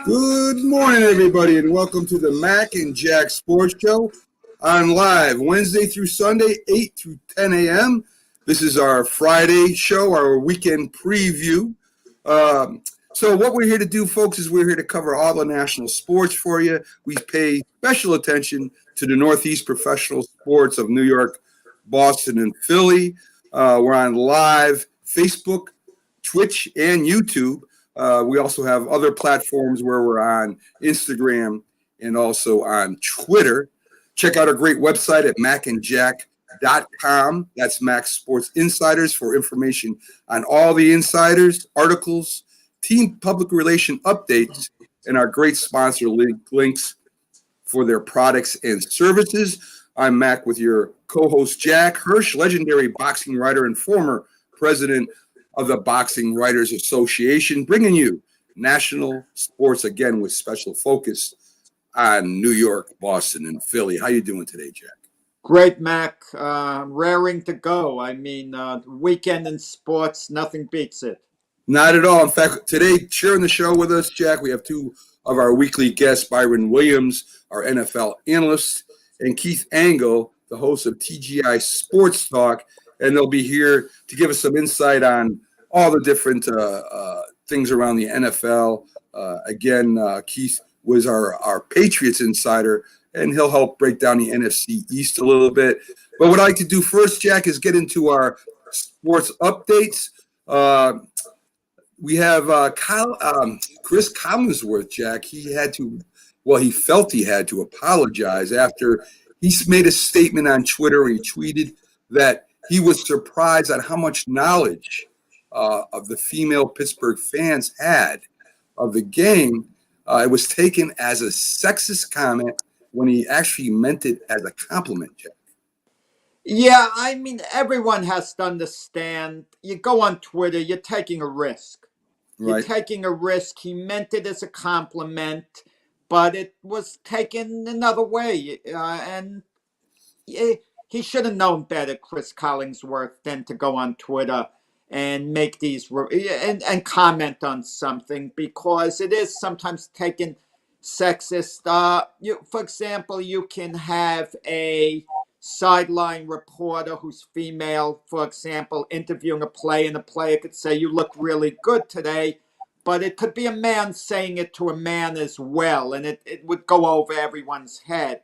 Good morning, everybody, and welcome to the Mac and Jack Sports Show on live Wednesday through Sunday, 8 through 10 a.m. This is our Friday show, our weekend preview. So what we're here to do, folks, is we're here to cover all the national sports for you. We pay special attention to the Northeast professional sports of New York, Boston, and Philly. We're on live Facebook, Twitch, and YouTube. We also have other platforms where we're on Instagram and also on Twitter. Check out our great website at macandjack.com. That's Mac Sports Insiders for information on all the insiders, articles, team public relation updates, and our great sponsor links for their products and services. I'm Mac with your co-host Jack Hirsch, legendary boxing writer and former president of the Boxing Writers Association, bringing you national sports again with special focus on New York, Boston, and Philly. How you doing today, Jack? Great, Mac. Raring to go. I mean, weekend in sports, nothing beats it. Not at all. In fact, today, sharing the show with us, Jack, we have two of our weekly guests, Byron Williams, our NFL analyst, and Keith Engle, the host of TGI Sports Talk, and they'll be here to give us some insight on all the different things around the NFL. Keith was our Patriots insider, and he'll help break down the NFC East a little bit. But what I'd like to do first, Jack, is get into our sports updates. We have Chris Collinsworth, Jack. He felt he had to apologize after he made a statement on Twitter. He tweeted that he was surprised at how much knowledge of the female Pittsburgh fans had of the game. It was taken as a sexist comment when he actually meant it as a compliment, Jack. Yeah, I mean, everyone has to understand. You go on Twitter, you're taking a risk. Right. You're taking a risk. He meant it as a compliment, but it was taken another way. He should have known better, Chris Collinsworth, than to go on Twitter and make these and comment on something, because it is sometimes taken sexist. For example, you can have a sideline reporter who's female, for example, interviewing a player, and the player could say, "You look really good today," but it could be a man saying it to a man as well, and it would go over everyone's head.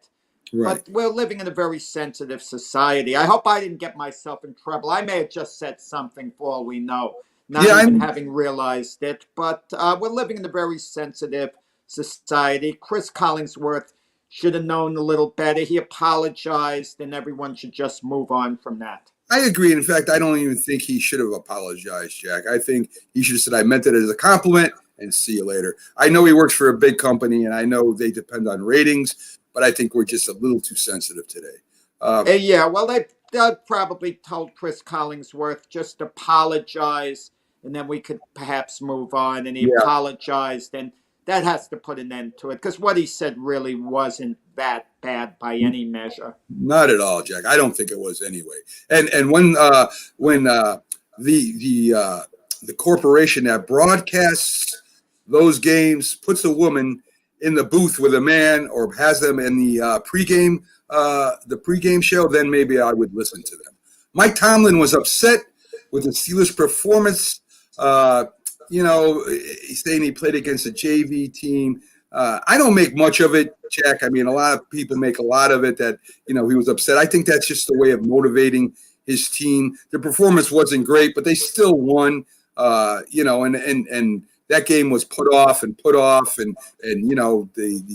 Right. But we're living in a very sensitive society. I hope I didn't get myself in trouble. I may have just said something for all we know, not even having realized it. But we're living in a very sensitive society. Chris Collinsworth should have known a little better. He apologized, and everyone should just move on from that. I agree. In fact, I don't even think he should have apologized, Jack. I think he should have said, I meant it as a compliment, and see you later. I know he works for a big company, and I know they depend on ratings, but I think we're just a little too sensitive today. Well, they probably told Chris Collinsworth just apologize, and then we could perhaps move on. And he apologized, and that has to put an end to it, because what he said really wasn't that bad by any measure. Not at all, Jack. I don't think it was anyway. And when the corporation that broadcasts those games puts a woman in the booth with a man, or has them in the pregame show, then maybe I would listen to them. Mike Tomlin was upset with the Steelers' performance. He's saying he played against a JV team. I don't make much of it, Jack. I mean, a lot of people make a lot of it that, he was upset. I think that's just a way of motivating his team. The performance wasn't great, but they still won, and that game was put off, and the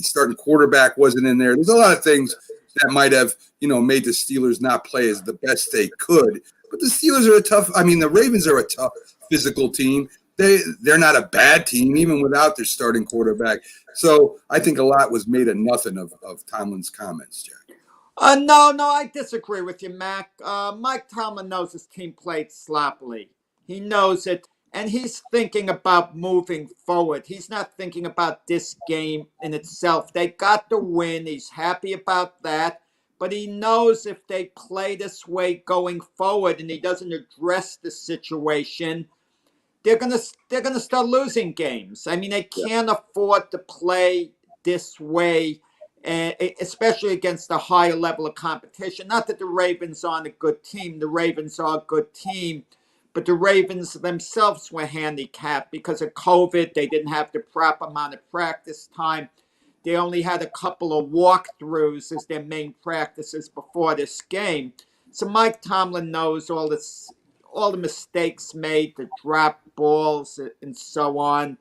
starting quarterback wasn't in there. There's a lot of things that might have, made the Steelers not play as the best they could. But the Steelers are the Ravens are a tough physical team. They're not a bad team, even without their starting quarterback. So I think a lot was made of nothing of Tomlin's comments, Jack. No, I disagree with you, Mac. Mike Tomlin knows his team played sloppily. He knows it, and he's thinking about moving forward. He's not thinking about this game in itself. They got the win. He's happy about that. But he knows if they play this way going forward and he doesn't address the situation, they're gonna start losing games. I mean, they can't afford to play this way, and especially against a higher level of competition. Not that the Ravens aren't a good team. The Ravens are a good team, but the Ravens themselves were handicapped because of COVID. They didn't have the proper amount of practice time. They only had a couple of walkthroughs as their main practices before this game. So Mike Tomlin knows all the mistakes made, the drop balls, and so on.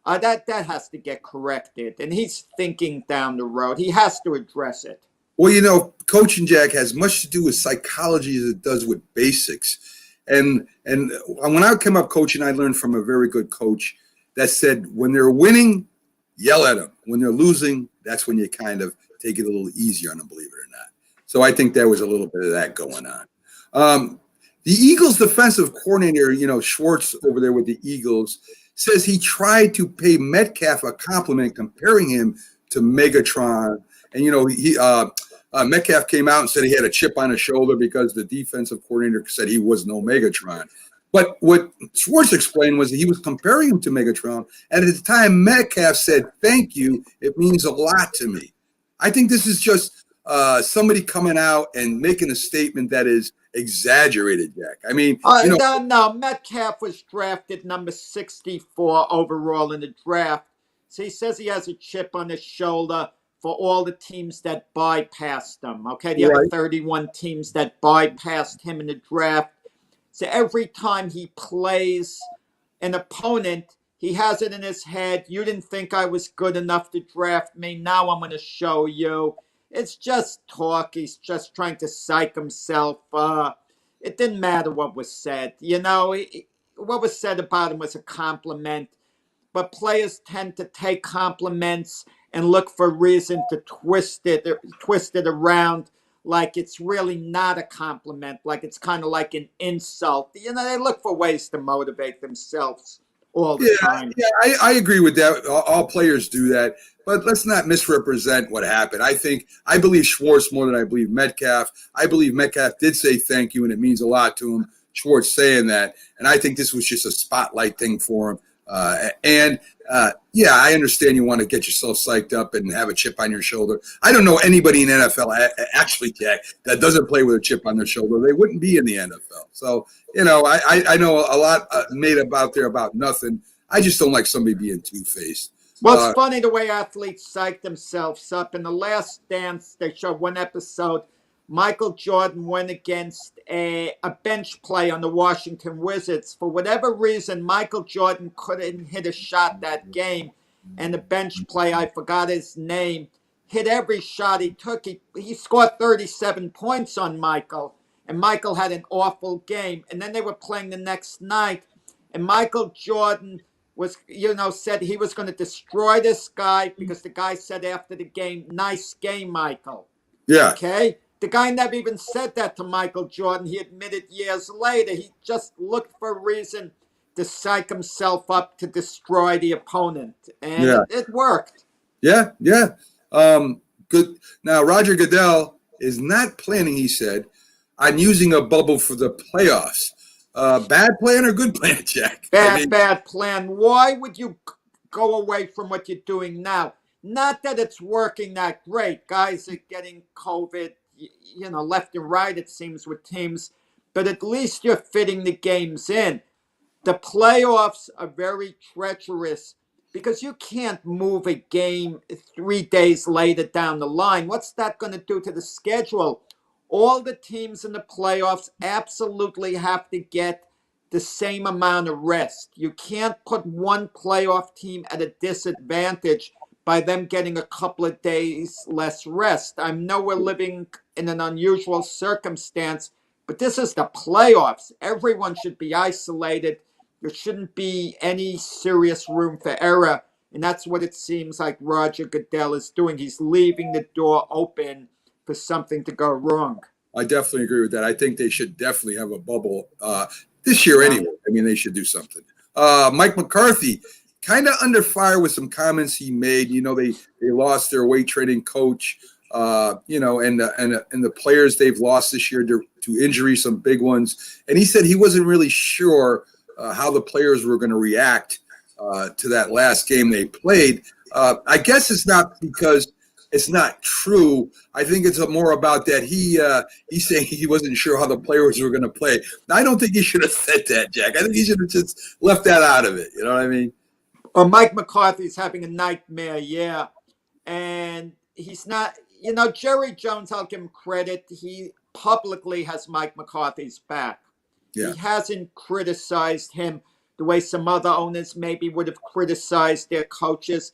That has to get corrected, and he's thinking down the road. He has to address it. Well, coaching, Jack, has much to do with psychology as it does with basics. And when I came up coaching, I learned from a very good coach that said, when they're winning, yell at them. When they're losing, that's when you kind of take it a little easier on them, believe it or not. So I think there was a little bit of that going on. The Eagles defensive coordinator, Schwartz over there with the Eagles, says he tried to pay Metcalf a compliment comparing him to Megatron. And, Metcalf came out and said he had a chip on his shoulder because the defensive coordinator said he was no Megatron. But what Schwartz explained was that he was comparing him to Megatron. And at the time, Metcalf said, "Thank you. It means a lot to me." I think this is just somebody coming out and making a statement that is exaggerated, Jack. I mean, no. Metcalf was drafted number 64 overall in the draft. So he says he has a chip on his shoulder for all the teams that bypassed him. Okay, the other 31 teams that bypassed him in the draft. So every time he plays an opponent, he has it in his head. You didn't think I was good enough to draft me. Now I'm going to show you. It's just talk. He's just trying to psych himself. It didn't matter what was said. What was said about him was a compliment. But players tend to take compliments and look for a reason to twist it around like it's really not a compliment, like it's kind of like an insult. They look for ways to motivate themselves all the time. Yeah, I agree with that. All players do that. But let's not misrepresent what happened. I believe Schwartz more than I believe Metcalf. I believe Metcalf did say thank you, and it means a lot to him, Schwartz saying that. And I think this was just a spotlight thing for him. I understand you want to get yourself psyched up and have a chip on your shoulder. I don't know anybody in NFL, actually, Jack, that doesn't play with a chip on their shoulder. They wouldn't be in the NFL. So, I know a lot made about nothing. I just don't like somebody being two-faced. Well, it's funny the way athletes psych themselves up. In The Last Dance, they showed one episode. Michael Jordan went against a bench play on the Washington Wizards. For whatever reason, Michael Jordan couldn't hit a shot that game. And the bench play, I forgot his name, hit every shot he took. He scored 37 points on Michael. And Michael had an awful game. And then they were playing the next night. And Michael Jordan was, said he was going to destroy this guy because the guy said after the game, "Nice game, Michael." Yeah. Okay. The guy never even said that to Michael Jordan. He admitted years later. He just looked for a reason to psych himself up to destroy the opponent. And it worked. Yeah. Good. Now, Roger Goodell is not planning, he said, on using a bubble for the playoffs. Bad plan or good plan, Jack? Bad plan. Why would you go away from what you're doing now? Not that it's working that great. Guys are getting COVID, left and right, it seems, with teams. But at least you're fitting the games in. The playoffs are very treacherous because you can't move a game 3 days later down the line. What's that going to do to the schedule? All the teams in the playoffs absolutely have to get the same amount of rest. You can't put one playoff team at a disadvantage by them getting a couple of days less rest. I know we're living in an unusual circumstance, but this is the playoffs. Everyone should be isolated. There shouldn't be any serious room for error. And that's what it seems like Roger Goodell is doing. He's leaving the door open for something to go wrong. I definitely agree with that. I think they should definitely have a bubble this year anyway. I mean, they should do something. Mike McCarthy, kind of under fire with some comments he made. They lost their weight training coach, and the players they've lost this year to injury, some big ones. And he said he wasn't really sure how the players were going to react to that last game they played. I guess it's not because it's not true. I think it's more about that he's saying he wasn't sure how the players were going to play. Now, I don't think he should have said that, Jack. I think he should have just left that out of it. You know what I mean? Well, Mike McCarthy's having a nightmare, yeah. And he's not, Jerry Jones, I'll give him credit. He publicly has Mike McCarthy's back. Yeah. He hasn't criticized him the way some other owners maybe would have criticized their coaches.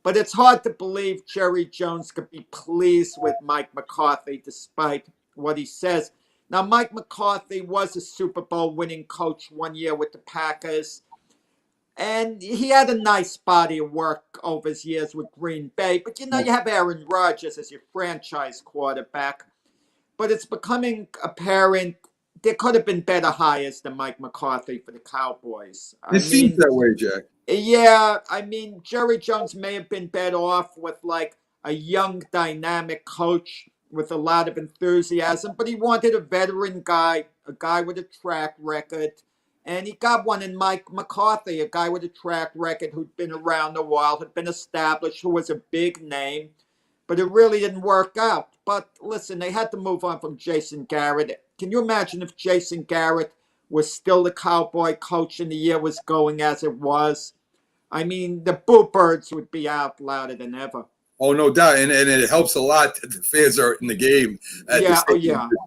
But it's hard to believe Jerry Jones could be pleased with Mike McCarthy despite what he says. Now, Mike McCarthy was a Super Bowl winning coach one year with the Packers. And he had a nice body of work over his years with Green Bay. But, you have Aaron Rodgers as your franchise quarterback. But it's becoming apparent there could have been better hires than Mike McCarthy for the Cowboys. It seems that way, Jack. Yeah, Jerry Jones may have been better off with like a young, dynamic coach with a lot of enthusiasm, but he wanted a veteran guy, a guy with a track record. And he got one in Mike McCarthy, a guy with a track record who'd been around a while, had been established, who was a big name. But it really didn't work out. But listen, they had to move on from Jason Garrett. Can you imagine if Jason Garrett was still the Cowboy coach and the year was going as it was? The Boo Birds would be out louder than ever. Oh, no doubt. And it helps a lot that the fans are in the game. Yeah.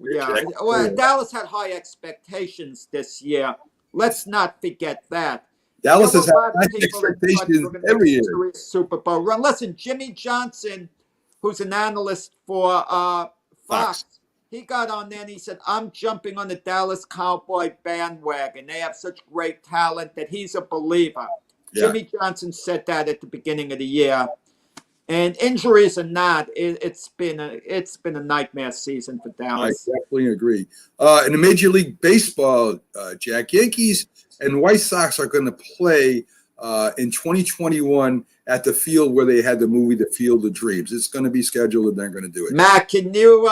Well, Dallas had high expectations this year. Let's not forget that. Dallas has had high expectations every year. Super Bowl run. Listen, Jimmy Johnson, who's an analyst for Fox, he got on there and he said, I'm jumping on the Dallas Cowboy bandwagon. They have such great talent that he's a believer. Yeah. Jimmy Johnson said that at the beginning of the year. And injuries or not, it's been a nightmare season for Dallas. I definitely agree. In the Major League Baseball, Jack, Yankees and White Sox are going to play in 2021 at the field where they had the movie The Field of Dreams. It's going to be scheduled and they're going to do it. Matt, can you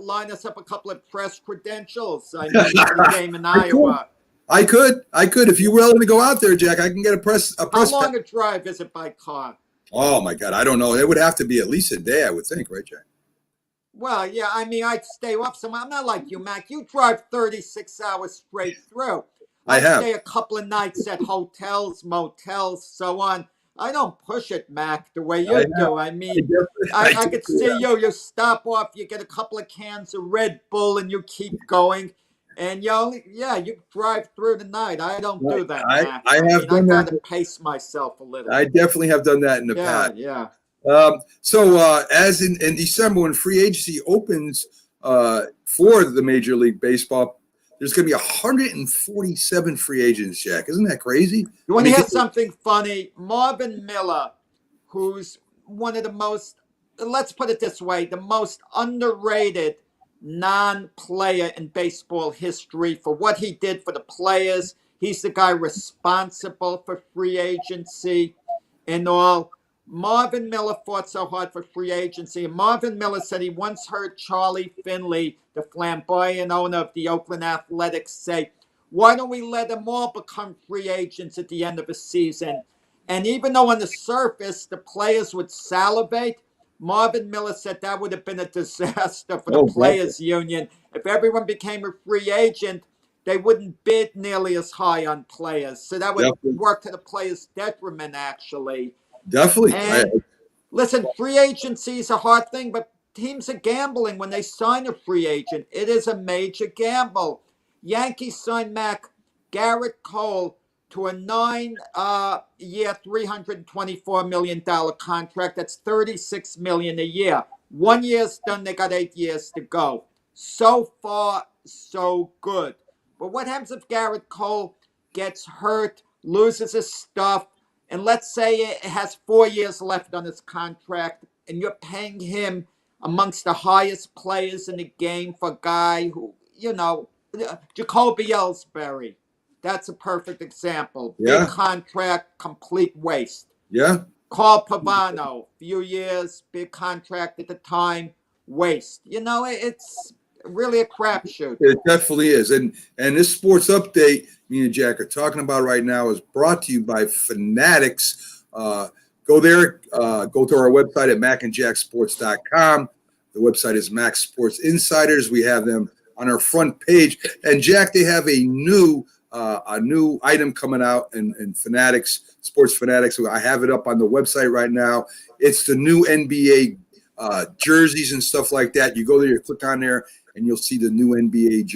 line us up a couple of press credentials? I know the game in Iowa. I could. If you're willing to go out there, Jack, I can get a press. How long a drive is it by car? Oh, my God. I don't know. It would have to be at least a day, I would think, right, Jack? Well, yeah. I'd stay up somewhere. I'm not like you, Mac. You drive 36 hours straight through. I have. Stay a couple of nights at hotels, motels, so on. I don't push it, Mac, the way you do. I could see you. You stop off, you get a couple of cans of Red Bull, and you keep going. And you drive through the night. I don't do that, Mac. I got to pace myself a little. I definitely have done that in the past. Yeah. So as in December, when free agency opens for the Major League Baseball, there's going to be 147 free agents, Jack. Isn't that crazy? You want to hear something funny? Marvin Miller, who's one of the most, let's put it this way, the most underrated non-player in baseball history for what he did for the players. He's the guy responsible for free agency and all. Marvin Miller fought so hard for free agency. And Marvin Miller said he once heard Charlie Finley, the flamboyant owner of the Oakland Athletics, say, why don't we let them all become free agents at the end of a season? And even though on the surface the players would salivate, Marvin Miller said that would have been a disaster for the players' union. If everyone became a free agent, they wouldn't bid nearly as high on players. So that would work to the players' detriment, actually. Definitely. And listen, free agency is a hard thing, but teams are gambling when they sign a free agent. It is a major gamble. Yankees signed Garrett Cole to a 9-year, $324 million contract. That's $36 million a year. 1 year's done. They got 8 years to go. So far, so good. But what happens if Garrett Cole gets hurt, loses his stuff, and let's say it has 4 years left on his contract, and you're paying him amongst the highest players in the game for a guy who, Jacoby Ellsbury. That's a perfect example. Yeah. Big contract, complete waste. Yeah. Carl Pavano, few years, big contract at the time, waste. It's really a crapshoot. It definitely is. And this sports update me and Jack are talking about right now is brought to you by Fanatics. Go there, go to our website at macandjacksports.com. The website is Mac Sports Insiders. We have them on our front page. And Jack, they have a new item coming out in Fanatics, Sports Fanatics. I have it up on the website right now. It's the new NBA jerseys and stuff like that. You go there, you click on there, and you'll see the new NBA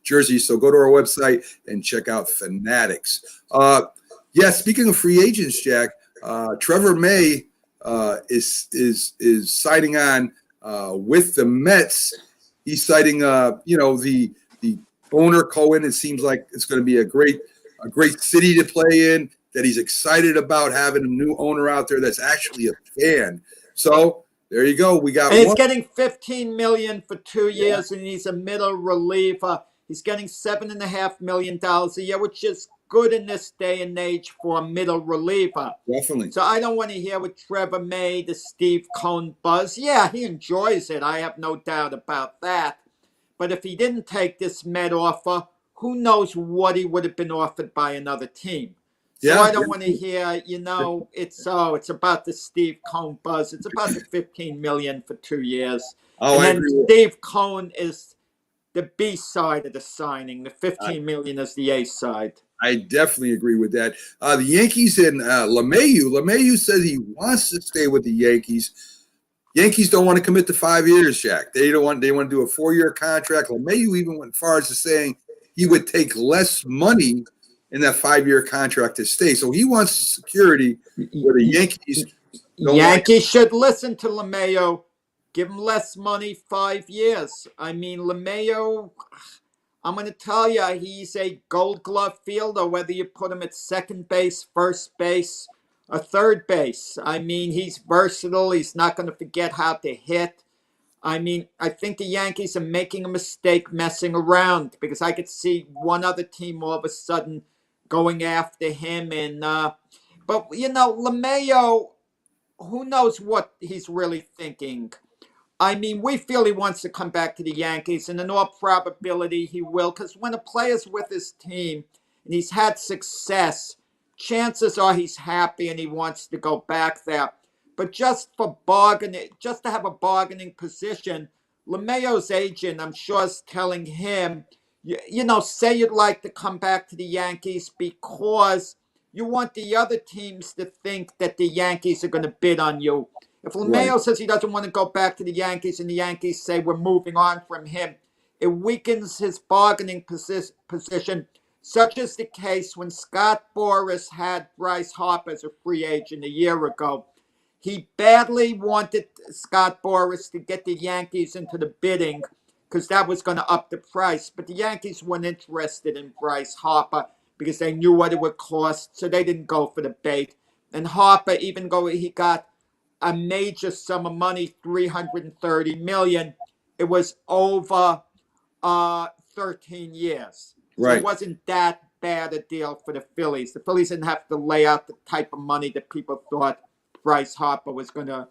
jerseys. So go to our website and check out Fanatics. Speaking of free agents, Jack, Trevor May is signing on with the Mets. He's citing the owner Cohen. It seems like it's going to be a great city to play in. That he's excited about having a new owner out there that's actually a fan. So there you go. We got. And he's getting $15 million for 2 years, and he's a middle reliever. He's getting $7.5 million a year, which is good in this day and age for a middle reliever. Definitely. So I don't want to hear with Trevor May the Steve Cohen buzz. Yeah, he enjoys it. I have no doubt about that. But if he didn't take this Met offer, who knows what he would have been offered by another team. So I don't want to hear, it's about the Steve Cohen buzz. It's about the $15 million for 2 years. Oh, and then Steve Cohen is the B side of the signing. The $15 million is the A side. I definitely agree with that. The Yankees and LeMahieu says he wants to stay with the Yankees. Yankees don't want to commit to 5 years, Jack. They want to do a 4-year contract. LeMahieu even went far as to saying he would take less money in that 5-year contract to stay. So he wants security where the Yankees should listen to LeMahieu. Give him less money, 5 years. I mean, LeMahieu, I'm going to tell you, he's a gold glove fielder, whether you put him at second base, first base, or third base. I mean, he's versatile. He's not going to forget how to hit. I mean, I think the Yankees are making a mistake messing around because I could see one other team all of a sudden going after him. But LeMahieu, who knows what he's really thinking. I mean, we feel he wants to come back to the Yankees, and in all probability he will, because when a player's with his team and he's had success, chances are he's happy and he wants to go back there. But just to have a bargaining position, LeMahieu's agent, I'm sure, is telling him, say you'd like to come back to the Yankees because you want the other teams to think that the Yankees are going to bid on you. If LeMahieu says he doesn't want to go back to the Yankees and the Yankees say we're moving on from him, it weakens his bargaining position, such as the case when Scott Boras had Bryce Harper as a free agent a year ago. He badly wanted Scott Boras to get the Yankees into the bidding because that was going to up the price. But the Yankees weren't interested in Bryce Harper because they knew what it would cost, so they didn't go for the bait. And Harper, even though he got a major sum of money, $330 million, it was over 13 years. So it wasn't that bad a deal for the Phillies. The Phillies didn't have to lay out the type of money that people thought Bryce Harper was going to,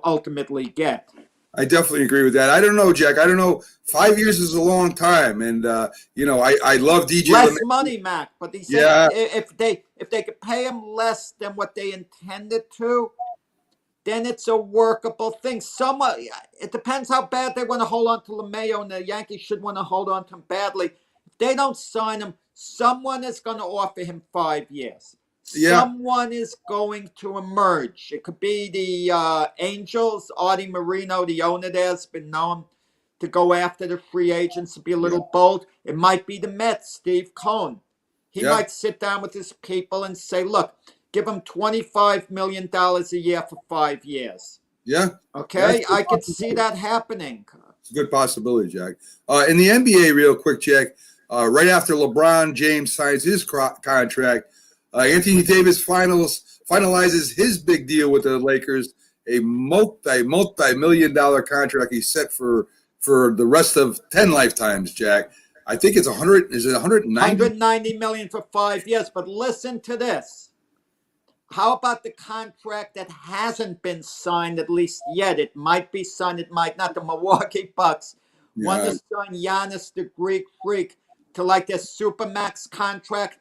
ultimately get. I definitely agree with that. I don't know, Jack. I don't know. 5 years is a long time, and I love DJ. Less money, Mac. But he said if they could pay him less than what they intended to, then it's a workable thing. It depends how bad they want to hold on to LeMahieu, and the Yankees should want to hold on to him badly. If they don't sign him, someone is going to offer him 5 years. Yeah. Someone is going to emerge. It could be the Angels. Artie Moreno, the owner there, has been known to go after the free agents, to be a little bold. It might be the Mets, Steve Cohen. He might sit down with his people and say, look, give him $25 million a year for 5 years. Yeah. Okay? I could see that happening. It's a good possibility, Jack. In the NBA, real quick, Jack, right after LeBron James signs his contract, Anthony Davis finalizes his big deal with the Lakers, a multi-million-dollar contract he's set for the rest of 10 lifetimes, Jack. I think it's 100. Is it 190? $190 million for 5 years. But listen to this. How about the contract that hasn't been signed, at least yet? It might be signed, it might not. The Milwaukee Bucks Want Yeah. to sign Giannis, the Greek freak, to like this supermax contract.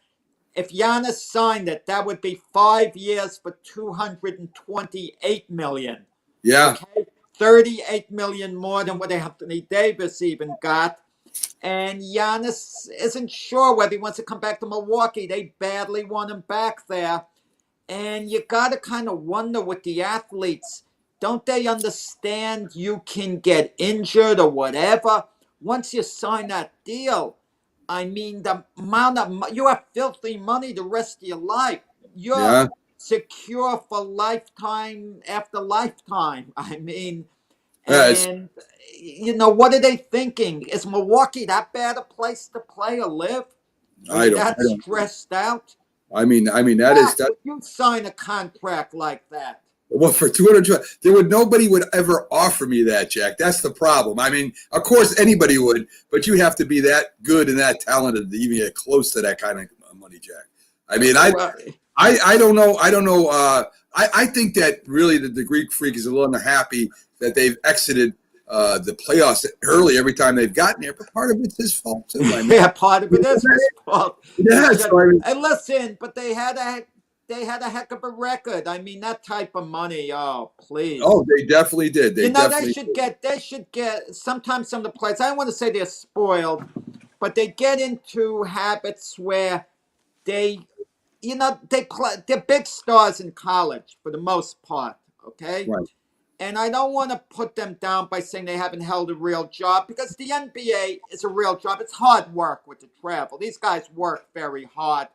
If Giannis signed it, that would be 5 years for 228 million. Yeah. Okay, 38 million more than what Anthony Davis even got. And Giannis isn't sure whether he wants to come back to Milwaukee. They badly want him back there. And you got to kind of wonder with the athletes, don't they understand you can get injured or whatever? Once you sign that deal, I mean, the amount of you have filthy money the rest of your life. You're Yeah. secure for lifetime after lifetime. I mean, It's, and what are they thinking? Is Milwaukee that bad a place to play or live? Are I you don't. that I don't. stressed out? That is Jack, that. would you sign a contract like that? Well, for 200, nobody would ever offer me that, Jack. That's the problem. I mean, of course, anybody would, but you have to be that good and that talented to even get close to that kind of money, Jack. I mean, Well, I don't know. I don't know. I think that really the Greek freak is a little unhappy that they've exited the playoffs early every time they've gotten there, but part of it's his fault too. I mean, yeah, part of it is his fault. yeah. So I mean, And listen, but they had a heck of a record. I mean, that type of money. Oh, please. oh, they definitely did. They definitely They should get. Sometimes some of the players. I don't want to say they're spoiled, but they get into habits where they, they play. They're big stars in college for the most part. Okay. right. And I don't want to put them down by saying they haven't held a real job, because the NBA is a real job. It's hard work with the travel. These guys work very hard.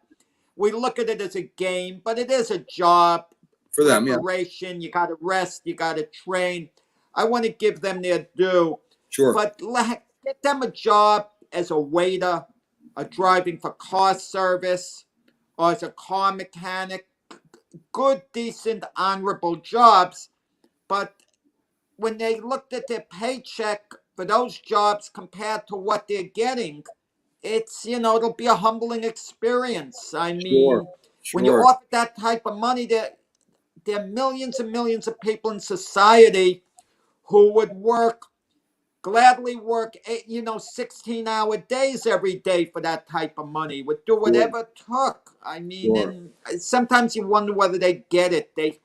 We look at it as a game, but it is a job. For them, yeah, Preparation. You got to rest. You got to train. I want to give them their due. sure. But get them a job as a waiter, or driving for car service, or as a car mechanic. Good, decent, honorable jobs. But when they looked at their paycheck for those jobs compared to what they're getting, it'll be a humbling experience. I Sure. mean, when you Sure. offer that type of money, there are millions and millions of people in society who would gladly work 16-hour days every day for that type of money, would do Sure. whatever it took. I mean, Sure. and sometimes you wonder whether they get it. They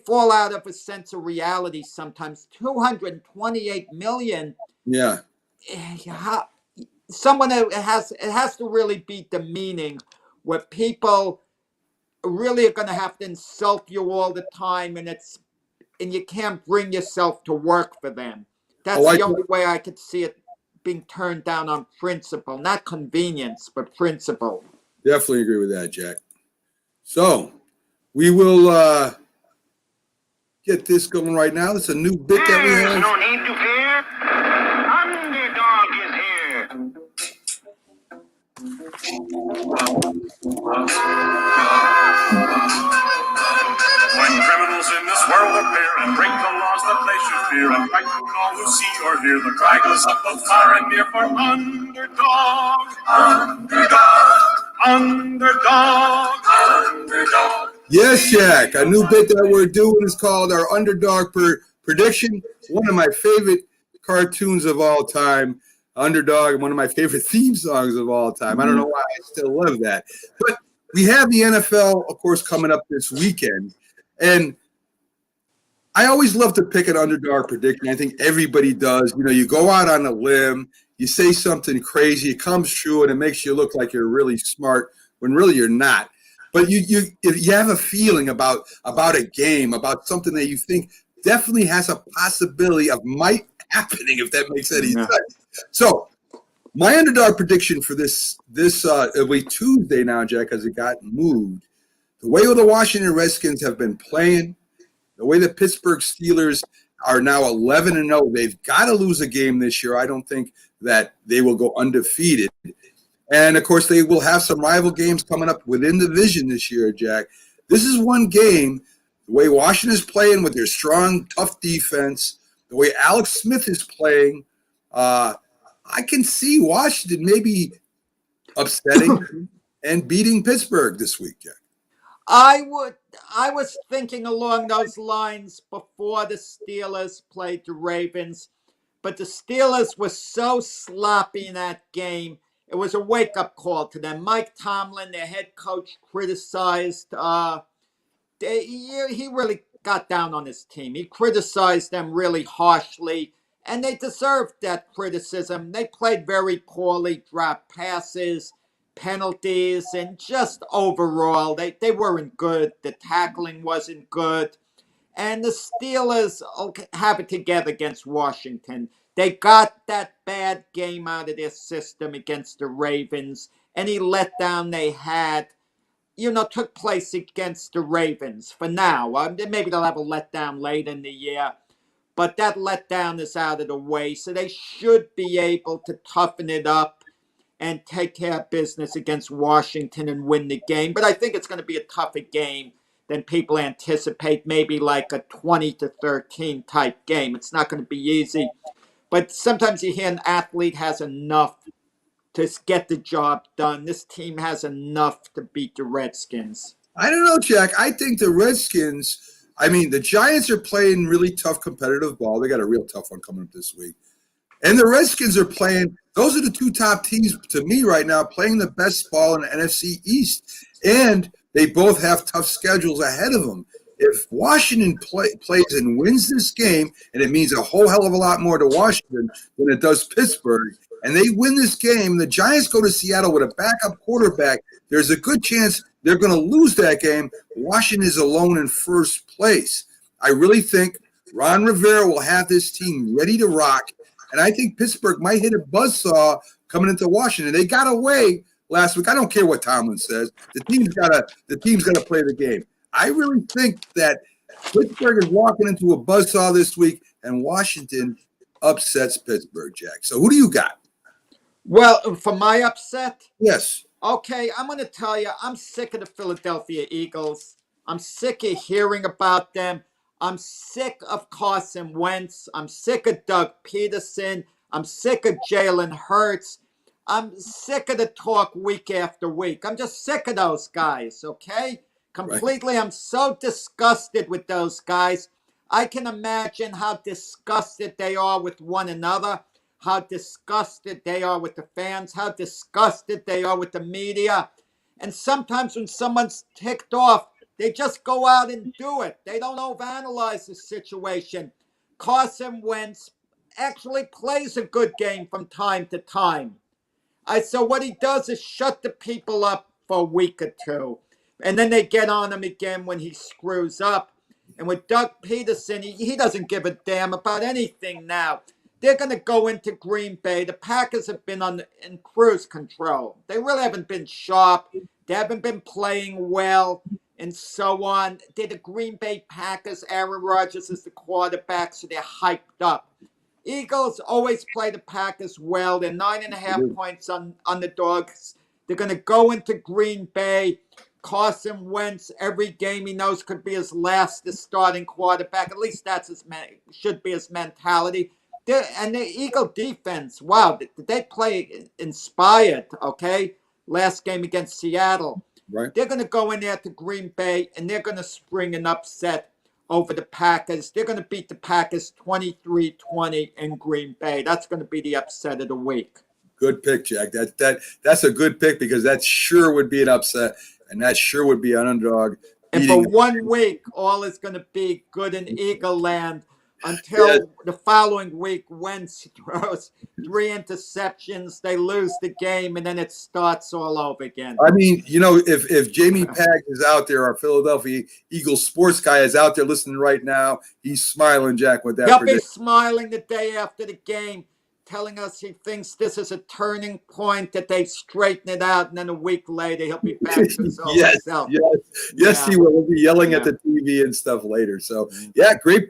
fall out of a sense of reality sometimes. 228 million. Yeah. Someone it has to really be demeaning, where people really are going to have to insult you all the time, and you can't bring yourself to work for them. That's Oh, the only way I could see it being turned down on principle, not convenience, but principle. definitely agree with that, Jack. So we will get this going right now. It's a new bit that we There's have. no need to fear. Underdog is here. When criminals in this world appear and break the laws that they should fear and frighten all who see or hear, the cry goes up both far and near for underdog, underdog, underdog, underdog. Yes, Jack. A new bit that we're doing is called our underdog prediction. One of my favorite cartoons of all time, Underdog, and one of my favorite theme songs of all time. I don't know why I still love that. But we have the NFL, of course, coming up this weekend. And I always love to pick an underdog prediction. I think everybody does. You go out on a limb, you say something crazy, it comes true, and it makes you look like you're really smart when really you're not. But if you have a feeling about a game, about something that you think definitely has a possibility of might happening, if that makes any sense. So my underdog prediction for this it'll be Tuesday now, Jack, because it got moved. The way the Washington Redskins have been playing, the way the Pittsburgh Steelers are now 11-0, they've got to lose a game this year. I don't think that they will go undefeated. And, of course, they will have some rival games coming up within the division this year, Jack. This is one game, the way Washington is playing with their strong, tough defense, the way Alex Smith is playing, I can see Washington maybe upsetting and beating Pittsburgh this week, Jack. I was thinking along those lines before the Steelers played the Ravens, but the Steelers were so sloppy in that game. It was a wake-up call to them. Mike Tomlin, their head coach, criticized. He really got down on his team. He criticized them really harshly, and they deserved that criticism. They played very poorly, dropped passes, penalties, and just overall, they weren't good. The tackling wasn't good. And the Steelers have it together against Washington. They got that bad game out of their system against the Ravens. Any letdown they had, took place against the Ravens for now. Maybe they'll have a letdown late in the year, but that letdown is out of the way. So they should be able to toughen it up and take care of business against Washington and win the game. But I think it's going to be a tougher game than people anticipate, maybe like a 20-13 type game. It's not going to be easy. But sometimes you hear an athlete has enough to get the job done. This team has enough to beat the Redskins. I don't know, Jack. I think the Redskins, the Giants are playing really tough competitive ball. They got a real tough one coming up this week. And the Redskins are playing, those are the two top teams to me right now, playing the best ball in the NFC East. And they both have tough schedules ahead of them. If Washington plays and wins this game, and it means a whole hell of a lot more to Washington than it does Pittsburgh, and they win this game, the Giants go to Seattle with a backup quarterback, there's a good chance they're going to lose that game. Washington is alone in first place. I really think Ron Rivera will have this team ready to rock, and I think Pittsburgh might hit a buzzsaw coming into Washington. They got away last week. I don't care what Tomlin says. The team's got to play the game. I really think that Pittsburgh is walking into a buzzsaw this week, and Washington upsets Pittsburgh, Jack. So who do you got? Well, for my upset? Yes. Okay, I'm going to tell you, I'm sick of the Philadelphia Eagles. I'm sick of hearing about them. I'm sick of Carson Wentz. I'm sick of Doug Peterson. I'm sick of Jalen Hurts. I'm sick of the talk week after week. I'm just sick of those guys, okay? Completely. Right. I'm so disgusted with those guys. I can imagine how disgusted they are with one another, how disgusted they are with the fans, how disgusted they are with the media. And sometimes when someone's ticked off, they just go out and do it. They don't overanalyze the situation. Carson Wentz actually plays a good game from time to time. So what he does is shut the people up for a week or two. And then they get on him again when he screws up. And with Doug Peterson, he doesn't give a damn about anything now. They're going to go into Green Bay. The Packers have been in cruise control. They really haven't been sharp. They haven't been playing well and so on. They're the Green Bay Packers. Aaron Rodgers is the quarterback, so they're hyped up. Eagles always play the Packers well. They're 9.5 points on underdogs. They're going to go into Green Bay. Carson Wentz, every game he knows could be his last as starting quarterback. At least that's should be his mentality. And the Eagle defense, wow, did they play inspired, okay? Last game against Seattle. Right. They're going to go in there to Green Bay, and they're going to spring an upset over the Packers. They're going to beat the Packers 23-20 in Green Bay. That's going to be the upset of the week. Good pick, Jack. That's a good pick because that sure would be an upset, and that sure would be an underdog. And for 1 week, all is going to be good in Eagle land until the following week, Wentz throws 3 interceptions, they lose the game, and then it starts all over again. If Jamie Pag is out there, our Philadelphia Eagles sports guy is out there listening right now, he's smiling, Jack, with that. He'll be smiling the day after the game, telling us he thinks this is a turning point, that they straighten it out, and then a week later he'll be back to his old self. Yes, he will. He'll be yelling at the TV and stuff later. So, great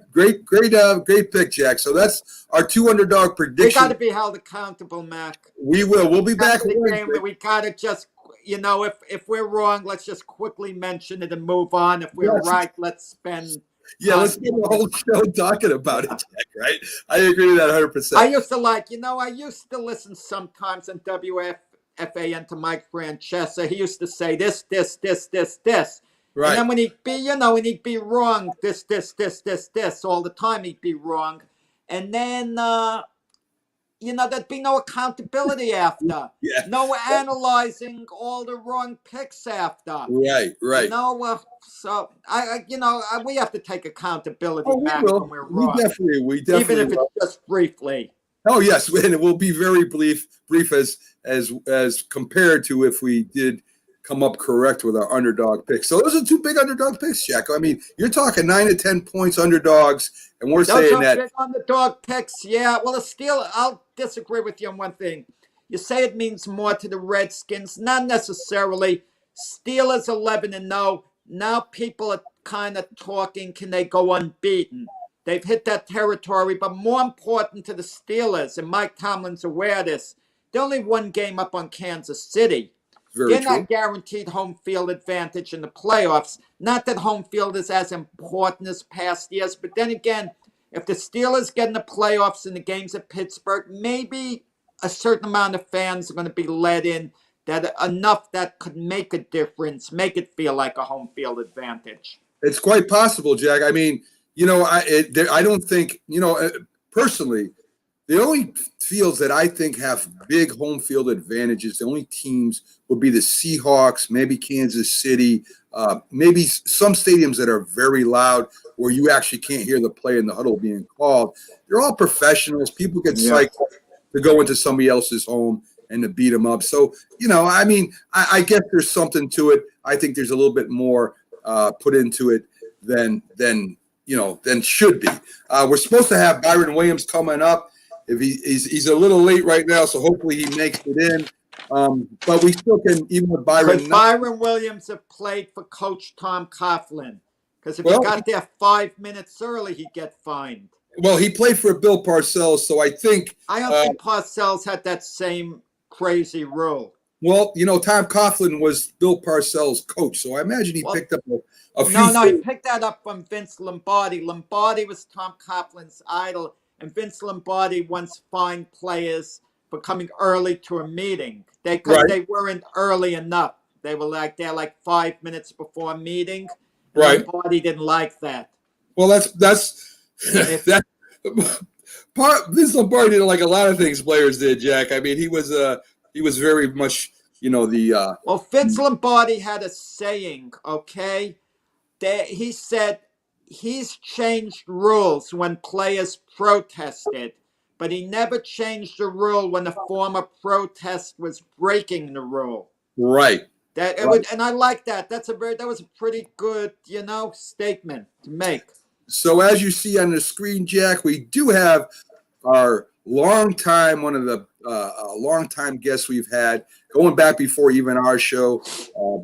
pick, Jack. So that's our 2 underdog prediction. We got to be held accountable, Mac. We will. We'll be back. We got to just, if we're wrong, let's just quickly mention it and move on. If we're right, let's spend. Let's get the whole show talking about it, Jack, right? I agree with that 100%. I used to listen sometimes on WFAN to Mike Francesa. He used to say this. Right. And then when he'd be wrong, this all the time he'd be wrong. And then there'd be no accountability after. Yeah. No analyzing all the wrong picks after. Right. So we have to take accountability Oh, we back will. when we're We wrong, definitely even if will. it's just briefly. Oh yes, and it will be very brief as compared to if we did come up correct with our underdog picks. So those are two big underdog picks, Jack. I mean, you're talking 9 to 10 points underdogs, and we're Those saying are that. big underdog picks. Yeah. Well, I'll disagree with you on one thing. You say it means more to the Redskins. Not necessarily. Steelers 11-0. Now people are kind of talking, can they go unbeaten? They've hit that territory, but more important to the Steelers, and Mike Tomlin's aware of this, they're only one game up on Kansas City. Very They're true. not guaranteed home field advantage in the playoffs. Not that home field is as important as past years, but then again, if the Steelers get in the playoffs in the games at Pittsburgh, maybe a certain amount of fans are going to be let in, that enough that could make a difference, make it feel like a home field advantage. It's quite possible, Jack. I mean, I don't think, personally, the only fields that I think have big home field advantages, the only teams would be the Seahawks, maybe Kansas City, maybe some stadiums that are very loud where you actually can't hear the play in the huddle being called. They're all professionals. People get psyched to go into somebody else's home and to beat them up. So, I mean, I guess there's something to it. I think there's a little bit more put into it than should be. We're supposed to have Byron Williams coming up. If he's a little late right now, so hopefully he makes it in. But we still can, even with Byron. Could Byron Williams have played for Coach Tom Coughlin? Because if he got there 5 minutes early, he'd get fined. Well, he played for Bill Parcells, so I think. I don't think Parcells had that same crazy rule. Well, Tom Coughlin was Bill Parcells' coach, so I imagine he picked up a few. No, he picked that up from Vince Lombardi. Lombardi was Tom Coughlin's idol, and Vince Lombardi once fined players for coming early to a meeting. They weren't early enough. They were there 5 minutes before a meeting. Right. Lombardi didn't like that. Well, that's Vince Lombardi didn't like a lot of things players did, Jack. I mean, he was very much, Well, Vince Lombardi had a saying, okay? He said he's changed rules when players protested, but he never changed the rule when the former protest was breaking the rule. Right. And I like that. That was a pretty good, statement to make. So as you see on the screen, Jack, we do have our one of the longtime guests we've had, going back before even our show,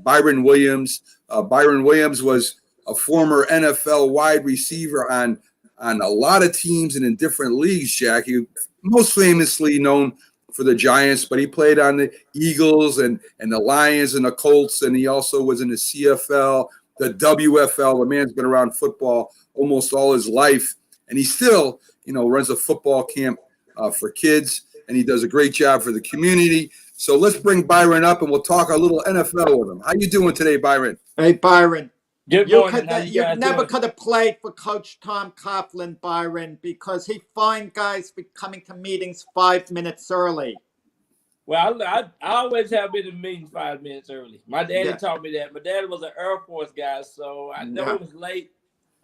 Byron Williams. Byron Williams was a former NFL wide receiver on a lot of teams and in different leagues, Jack. He most famously known for the Giants, but he played on the Eagles and the Lions and the Colts, and he also was in the CFL, the WFL. The man's been around football almost all his life, and he still, runs a football camp for kids, and he does a great job for the community. So let's bring Byron up, and we'll talk a little NFL with him. How you doing today, Byron? Hey, Byron. Good morning. You never could have played for Coach Tom Coughlin, Byron, because he fined guys for coming to meetings 5 minutes early. Well, I always have been in meetings 5 minutes early. My daddy taught me that. My dad was an Air Force guy, so I know it was late.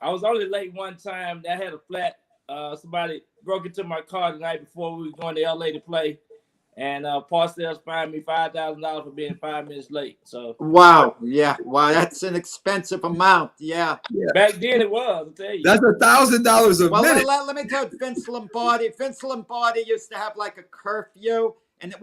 I was only late one time. I had a flat. Somebody broke into my car the night before we were going to LA to play. And Parcells fined me $5,000 for being 5 minutes late. So wow, that's an expensive amount. Yeah. Back then it was. I'll tell you. That's $1,000 a minute. Let me tell you, Vince Lombardi used to have a curfew, and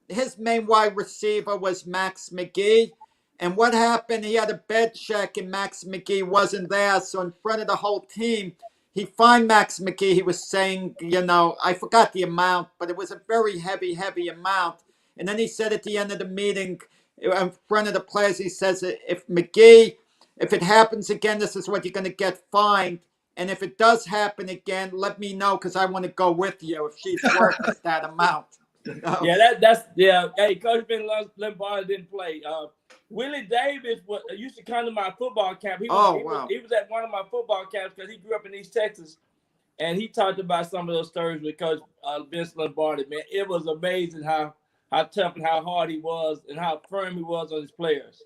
his main wide receiver was Max McGee. And what happened? He had a bed check, and Max McGee wasn't there. So in front of the whole team, he fined Max McGee. He was saying, I forgot the amount, but it was a very heavy, heavy amount. And then he said at the end of the meeting, in front of the players, he says, if it happens again, this is what you're going to get fined. And if it does happen again, let me know, because I want to go with you if she's worth that amount. Yeah, Hey, Coach Ben Lombardi didn't play. Willie Davis used to come to my football camp. He was at one of my football camps because he grew up in East Texas. and he talked about some of those stories with Coach Vince Lombardi. Man, it was amazing how tough and how hard he was and how firm he was on his players.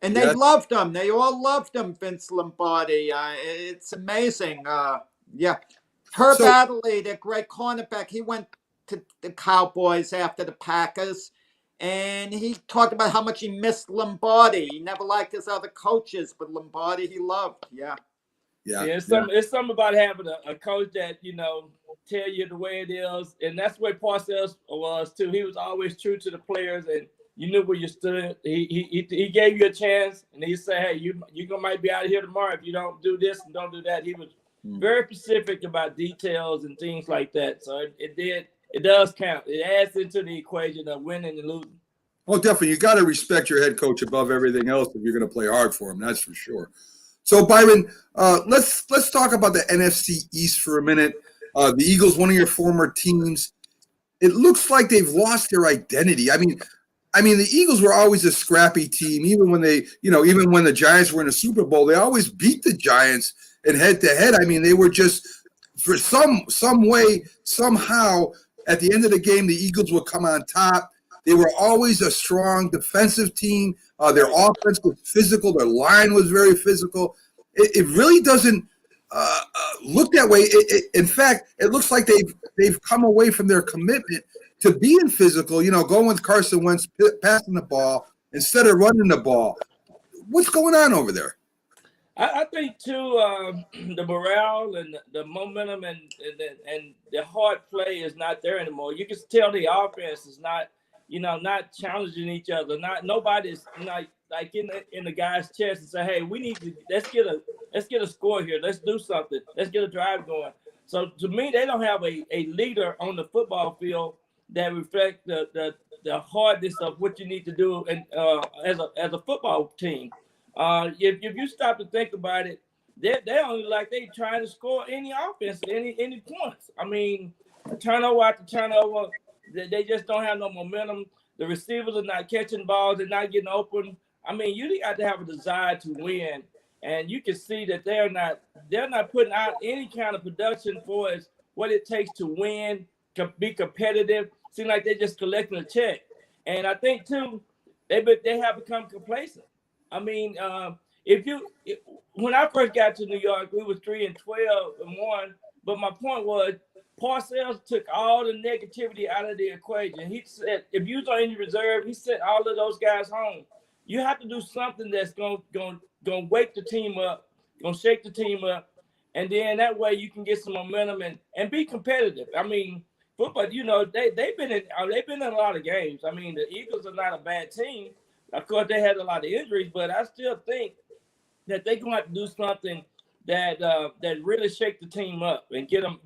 And they loved him. They all loved him, Vince Lombardi. It's amazing. Herb Adderley, the great cornerback, he went to the Cowboys after the Packers, and he talked about how much he missed Lombardi. He never liked his other coaches, but Lombardi he loved. Yeah. It's something about having a coach that, you know, tell you the way it is, and that's where Parcells was too. He was always true to the players, and you knew where you stood. He gave you a chance, and he said, "Hey, you might be out of here tomorrow if you don't do this and don't do that." He was very specific about details and things like that. So it does count. It adds into the equation of winning and losing. Oh, definitely. You got to respect your head coach above everything else if you're going to play hard for him. That's for sure. So, Byron, let's talk about the NFC East for a minute. The Eagles, one of your former teams, it looks like they've lost their identity. I mean, the Eagles were always a scrappy team, even when the Giants were in a Super Bowl, they always beat the Giants in head-to-head. I mean, they were just, for some way, somehow, at the end of the game, the Eagles would come on top. They were always a strong defensive team. Their offense was physical. Their line was very physical. It really doesn't look that way. In fact, it looks like they've come away from their commitment to being physical, going with Carson Wentz, passing the ball instead of running the ball. What's going on over there? I think too, the morale and the momentum and the hard play is not there anymore. You can tell the offense is not challenging each other. Nobody's like in the guy's chest and say, "Hey, we need to let's get a score here. Let's do something. Let's get a drive going." So to me, they don't have a leader on the football field that reflects the hardness of what you need to do and as a football team. If you stop to think about it, they only they trying to score any offense, any points. I mean, turnover after turnover, they just don't have no momentum. The receivers are not catching balls, they're not getting open. I mean, you got to have a desire to win, and you can see that they're not putting out any kind of production for what it takes to win, to be competitive. Seems like they're just collecting a check, and I think too, they have become complacent. I mean, when I first got to New York, we was 3-12-1. But my point was, Parcells took all the negativity out of the equation. He said, if you was on any reserve, he sent all of those guys home. You have to do something that's going wake the team up, going to shake the team up, and then that way you can get some momentum and be competitive. I mean, football, they've been in a lot of games. I mean, the Eagles are not a bad team. Of course, they had a lot of injuries, but I still think that they're going to have to do something that really shake the team up and get them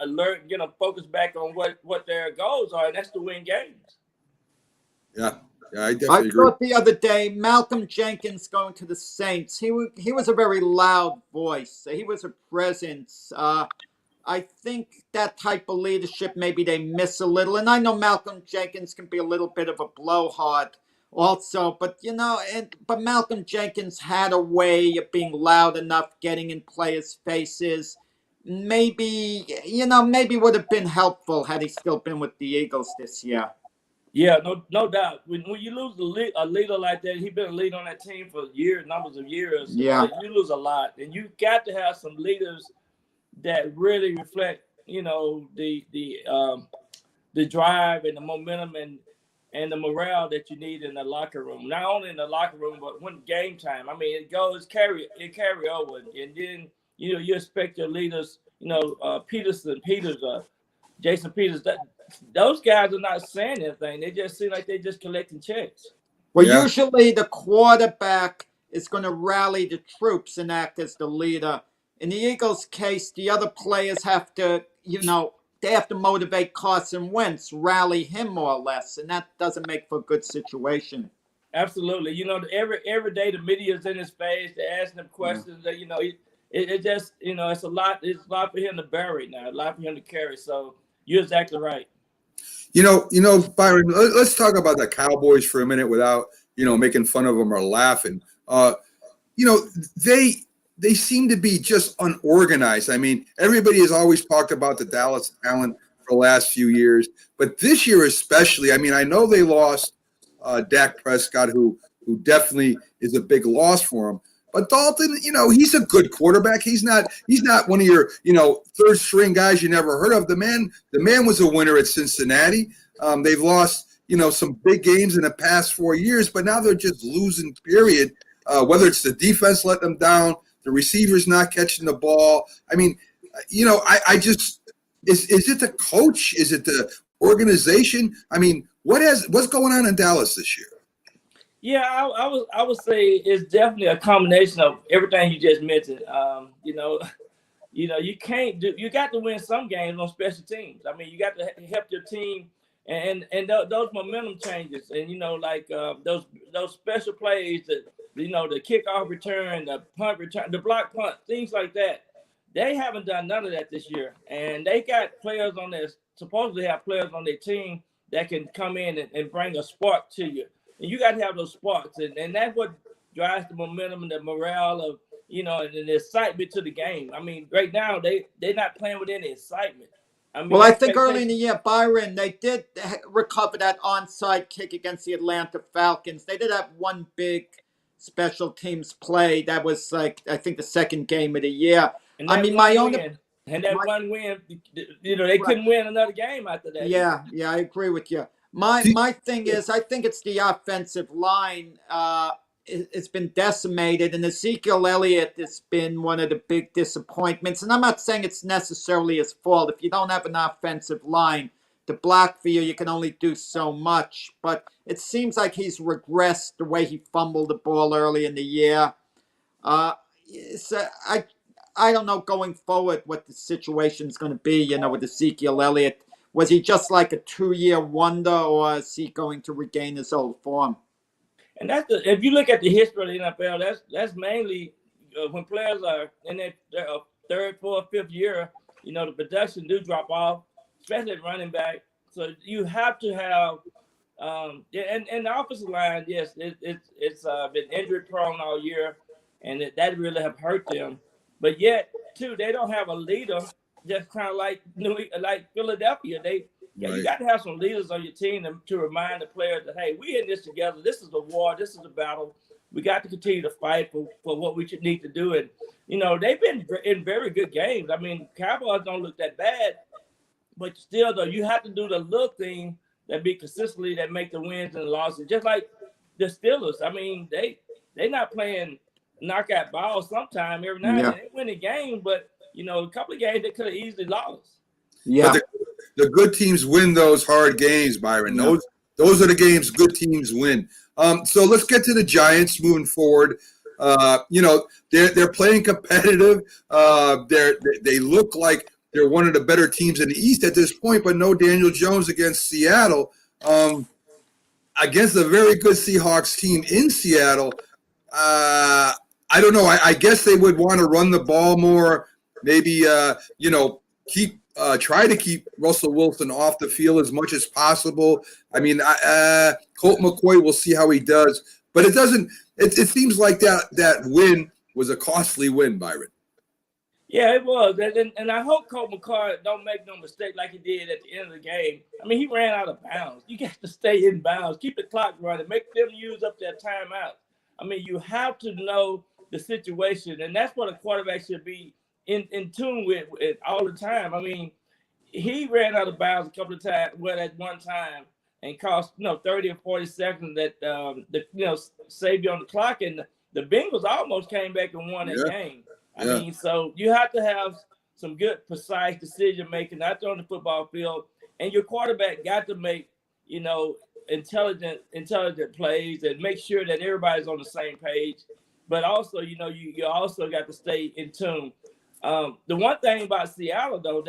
alert, get them focused back on what their goals are, and that's to win games. Yeah, I definitely agree. I thought the other day, Malcolm Jenkins going to the Saints, he was a very loud voice. He was a presence. I think that type of leadership maybe they miss a little, and I know Malcolm Jenkins can be a little bit of a blowhard also, but but Malcolm Jenkins had a way of being loud enough, getting in players' faces. Maybe would have been helpful had he still been with the Eagles this year. Yeah, no doubt. When you lose a leader like that, he's been a leader on that team for numbers of years. Yeah, you lose a lot, and you got to have some leaders that really reflect, the drive and the momentum and the morale that you need in the locker room. Not only in the locker room, but when game time. I mean, it carry over, and then you expect your leaders. Peters, Jason Peters. Those guys are not saying anything. They just seem like they're just collecting checks. Well, usually the quarterback is going to rally the troops and act as the leader. In the Eagles' case, the other players have to, they have to motivate Carson Wentz, rally him more or less, and that doesn't make for a good situation. Absolutely. Every day the media is in his face. They're asking him questions. It just, it's a lot. It's a lot for him to bury now, a lot for him to carry. So you're exactly right. Byron, let's talk about the Cowboys for a minute without, making fun of them or laughing. they seem to be just unorganized. I mean, everybody has always talked about the Dallas talent for the last few years, but this year especially, I mean, I know they lost Dak Prescott, who definitely is a big loss for him. But Dalton, he's a good quarterback. He's not one of your, third string guys you never heard of. The man was a winner at Cincinnati. They've lost, some big games in the past 4 years, but now they're just losing, period. Whether it's the defense letting them down, the receivers not catching the ball. I mean, I just is it the coach? Is it the organization? I mean, what's going on in Dallas this year? Yeah, I would say it's definitely a combination of everything you just mentioned. You can't do. You got to win some games on special teams. I mean, you got to help your team, and those momentum changes, and those special plays that the kickoff return, the punt return, the block punt, things like that. They haven't done none of that this year, and they got players on their supposedly have players on their team that can come in and bring a spark to you. And you got to have those sparks, and that's what drives the momentum and the morale of, and the excitement to the game. I mean, right now they're not playing with any excitement. I mean, well, I think early in the year, Byron, they did recover that onside kick against the Atlanta Falcons. They did have one big special teams play that was I think the second game of the year. I mean, one win, they couldn't win another game after that. Yeah, I agree with you. My thing is, I think it's the offensive line. It's been decimated, and Ezekiel Elliott has been one of the big disappointments. And I'm not saying it's necessarily his fault. If you don't have an offensive line to block for you, you can only do so much. But it seems like he's regressed the way he fumbled the ball early in the year. So I don't know going forward what the situation is going to be, with Ezekiel Elliott. Was he just like a 2-year wonder, or is he going to regain his old form? And if you look at the history of the NFL, that's mainly when players are in their third, fourth, fifth year, the production do drop off, especially at running back. So you have to have, and the offensive line, yes, it's been injury prone all year, and that really have hurt them. But yet, too, they don't have a leader. Just kind of like Philadelphia, you got to have some leaders on your team to remind the players that, hey, we in this together. This is a war. This is a battle. We got to continue to fight for what we should need to do. And they've been in very good games. I mean, Cowboys don't look that bad, but still, though, you have to do the little thing that be consistently that make the wins and the losses. Just like the Steelers. I mean, they not playing knockout ball sometime every night. Yeah. They win a game, but a couple of games they could have easily lost. Yeah. But the good teams win those hard games, Byron. Yeah. Those are the games good teams win. So let's get to the Giants moving forward. They're playing competitive. They look like they're one of the better teams in the East at this point, but no Daniel Jones against Seattle. Against a very good Seahawks team in Seattle, I don't know. I guess they would want to run the ball more. Maybe try to keep Russell Wilson off the field as much as possible. I mean, Colt McCoy, we'll see how he does, but it doesn't. It seems like that win was a costly win, Byron. Yeah, it was, and I hope Colt McCoy don't make no mistake like he did at the end of the game. I mean, he ran out of bounds. You got to stay in bounds, keep the clock running, make them use up their timeout. I mean, you have to know the situation, and that's what a quarterback should be in tune with all the time. I mean, he ran out of bounds a couple of times, at one time, and cost 30 or 40 seconds that saved you on the clock, and the Bengals almost came back and won that game. I mean, so you have to have some good, precise decision making out there on the football field, and your quarterback got to make intelligent plays and make sure that everybody's on the same page. But also, you also got to stay in tune. The one thing about Seattle, though,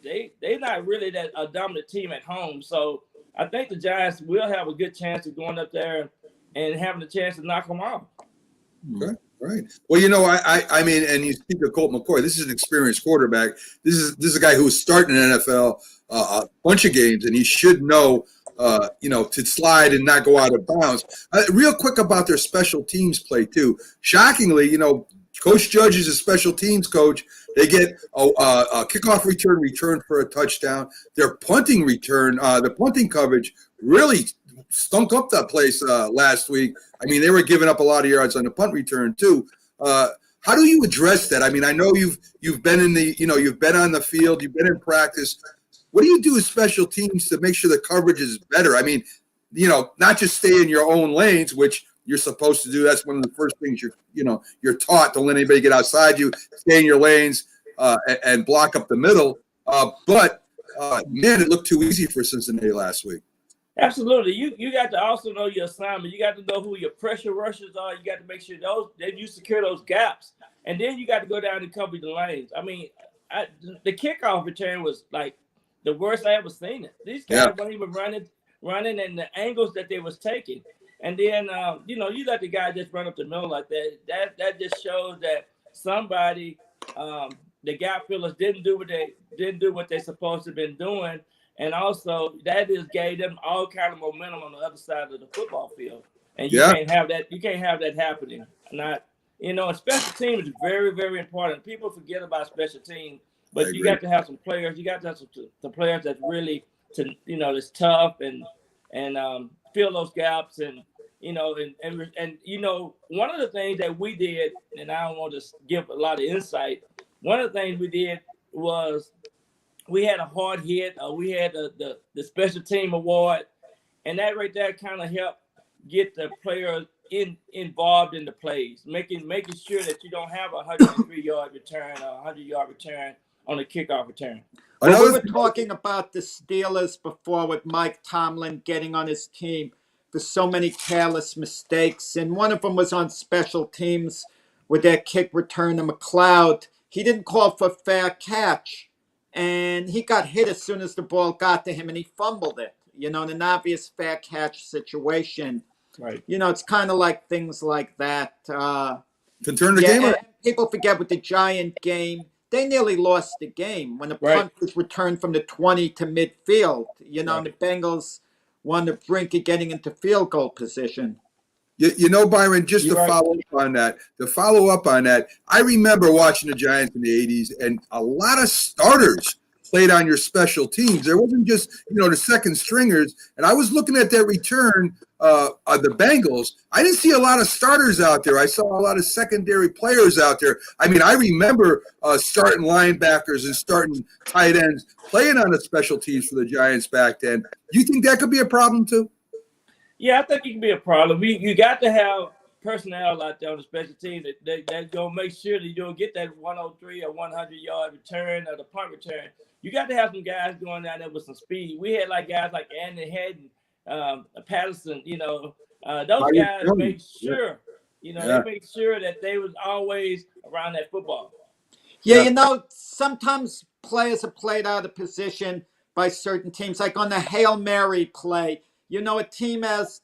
they're not really a dominant team at home. So I think the Giants will have a good chance of going up there and having a chance to knock them off. Okay, right. Well, I mean, and you speak of Colt McCoy. This is an experienced quarterback. This is a guy who was starting in the NFL a bunch of games, and he should know, to slide and not go out of bounds. Real quick about their special teams play too. Shockingly, Coach Judge is a special teams coach. They get a kickoff return for a touchdown. Their punting return, the punting coverage really stunk up that place last week. I mean, they were giving up a lot of yards on the punt return too. How do you address that? I mean, I know you've been you've been on the field, you've been in practice. What do you do with special teams to make sure the coverage is better? I mean, not just stay in your own lanes, which you're supposed to do. That's one of the first things you're taught. Don't let anybody get outside you. Stay in your lanes and block up the middle. But man, it looked too easy for Cincinnati last week. Absolutely. You got to also know your assignment. You got to know who your pressure rushers are. You got to make sure that you secure those gaps. And then you got to go down and cover the lanes. I mean, the kickoff return was like the worst I ever seen it. These guys weren't even running and the angles that they was taking. And then, you let the guy just run up the middle like that. That just shows that somebody, the gap fillers didn't do what they supposed to have been doing. And also that just gave them all kind of momentum on the other side of the football field. And you can't have that. You can't have that happening. Special team is very, very important. People forget about special teams, but you got to have some players. You got to have some players that really, that's tough and fill those gaps. And one of the things that we did, and I don't want to give a lot of insight. One of the things we did was we had a hard hit. We had the special team award, and that right there kind of helped get the players involved in the plays, making sure that you don't have a 103-yard return or a 100-yard return on a kickoff return. Well, we were talking about the Steelers before with Mike Tomlin getting on his team for so many careless mistakes, and one of them was on special teams with that kick return to McLeod. He didn't call for fair catch, and he got hit as soon as the ball got to him, and he fumbled it, in an obvious fair catch situation. Right. It's kind of like things like that. Can turn the game around. People forget with the Giant game, they nearly lost the game when the punt was returned from the 20 to midfield. And the Bengals were on the brink of getting into field goal position. Byron, just to follow up on that, I remember watching the Giants in the 80s, and a lot of starters played on your special teams. There wasn't just, the second stringers. And I was looking at that return of the Bengals. I didn't see a lot of starters out there. I saw a lot of secondary players out there. I mean, I remember starting linebackers and starting tight ends playing on the special teams for the Giants back then. Do you think that could be a problem too? Yeah, I think it can be a problem. You got to have personnel out there on the special teams that going to make sure that you don't get that 103 or 100-yard return or the punt return. You got to have some guys going down there with some speed. We had guys like Andy Head, Patterson, those guys make sure, they make sure that they was always around that football. Yeah, sometimes players are played out of position by certain teams, like on the Hail Mary play. A team has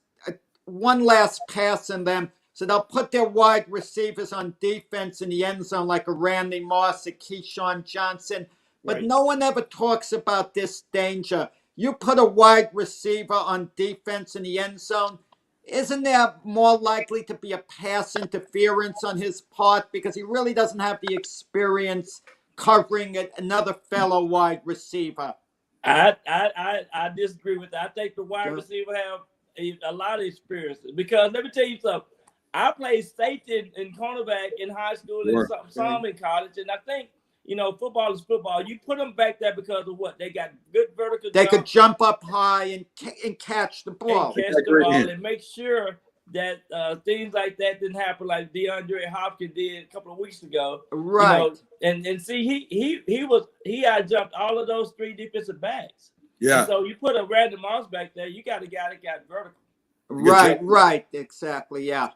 one last pass in them, so they'll put their wide receivers on defense in the end zone, like a Randy Moss, a Keyshawn Johnson. But no one ever talks about this danger. You put a wide receiver on defense in the end zone, isn't there more likely to be a pass interference on his part because he really doesn't have the experience covering another fellow wide receiver? I disagree with that. I think the wide receiver have a lot of experience because let me tell you something. I played safety and cornerback in high school and some in college, and I think football is football. You put them back there because of what? They got good vertical. They could jump up high and catch the ball. And make sure that things like that didn't happen like DeAndre Hopkins did a couple of weeks ago. Right. And see, he out jumped all of those three defensive backs. Yeah. And so you put a Randy Moss back there, you got a guy that got vertical. Right, exactly, yeah.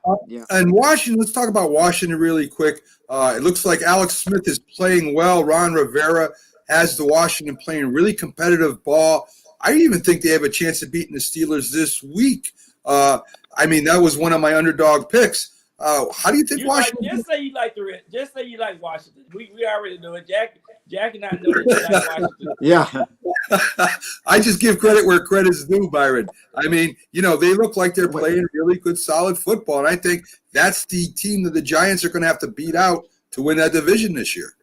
And Washington, let's talk about Washington really quick. It looks like Alex Smith is playing well. Ron Rivera has the Washington playing really competitive ball. I even think they have a chance of beating the Steelers this week. That was one of my underdog picks. How do you think Washington? Just say you like Washington. We already know it. Jack and I know that you like Washington. Yeah. I just give credit where credit's due, Byron. I mean, they look like they're playing really good, solid football, and I think that's the team that the Giants are going to have to beat out to win that division this year.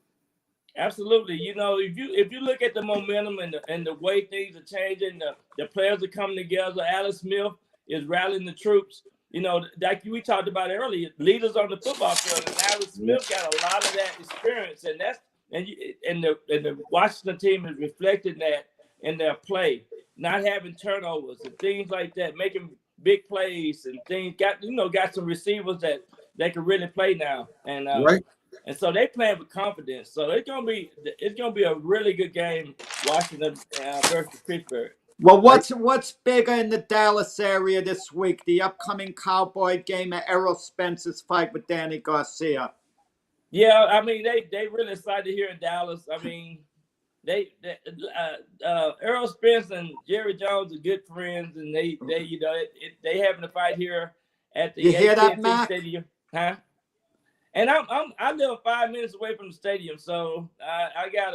Absolutely. If you look at the momentum and the way things are changing, the players are coming together. Alex Smith is rallying the troops. Like we talked about earlier, leaders on the football field, and Alex Smith got a lot of that experience, and the Washington team is reflecting that in their play, not having turnovers and things like that, making big plays and things. Got some receivers that they can really play now, and right. And so they playing with confidence. So it's gonna be a really good game, Washington versus Pittsburgh. Well, what's bigger in the Dallas area this week? The upcoming Cowboy game, or Errol Spence's fight with Danny Garcia? Yeah, I mean they really excited here in Dallas. I mean, Errol Spence and Jerry Jones are good friends, and they having a fight here at the AT&T Stadium, huh? And I live 5 minutes away from the stadium, so I got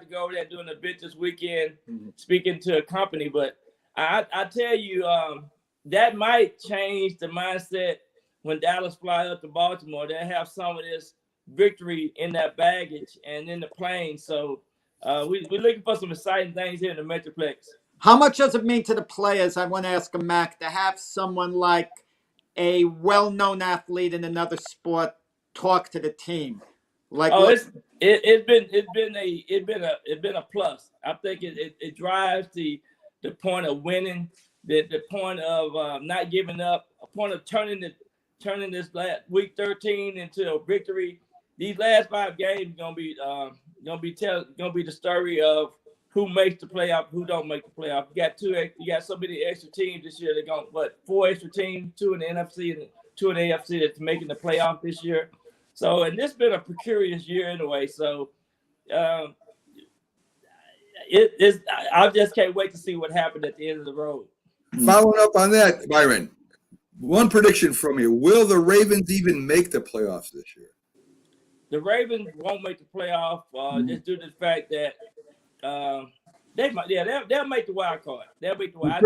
to go over there doing a bit this weekend, speaking to a company. But I tell you, that might change the mindset when Dallas fly up to Baltimore. They'll have some of this victory in that baggage and in the plane. So we're looking for some exciting things here in the Metroplex. How much does it mean to the players? I want to ask Mac, to have someone like a well-known athlete in another sport talk to the team? It's been a plus. I think it drives the point of winning, the point of not giving up, a point of turning this last week 13 into a victory. These last 5 games gonna be the story of who makes the playoff, who don't make the playoff. You got so many extra teams this year. They're going 4 extra teams, 2 in the NFC and 2 in the AFC that's making the playoff this year. So, and this has been a precarious year anyway. So, I just can't wait to see what happened at the end of the road. Following up on that, Byron, one prediction from you: will the Ravens even make the playoffs this year? The Ravens won't make the playoff just due to the fact that they'll make the wild card. They'll make the wild.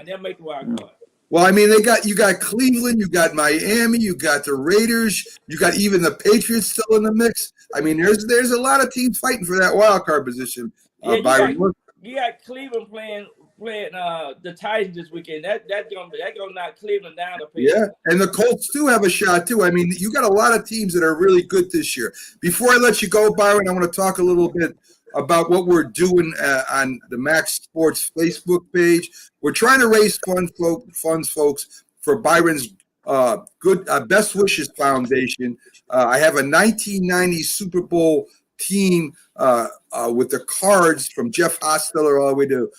They'll make the wild card. Well, I mean, you got Cleveland, you got Miami, you got the Raiders, you got even the Patriots still in the mix. I mean, there's a lot of teams fighting for that wild card position. You got Cleveland playing the Titans this weekend. That's gonna knock Cleveland down a piece. Yeah, and the Colts too have a shot too. I mean, you got a lot of teams that are really good this year. Before I let you go, Byron, I want to talk a little bit about what we're doing on the Max Sports Facebook page. We're trying to raise funds, folks, for Byron's Best Wishes Foundation. I have a 1990 Super Bowl team with the cards from Jeff Hostetler all the way to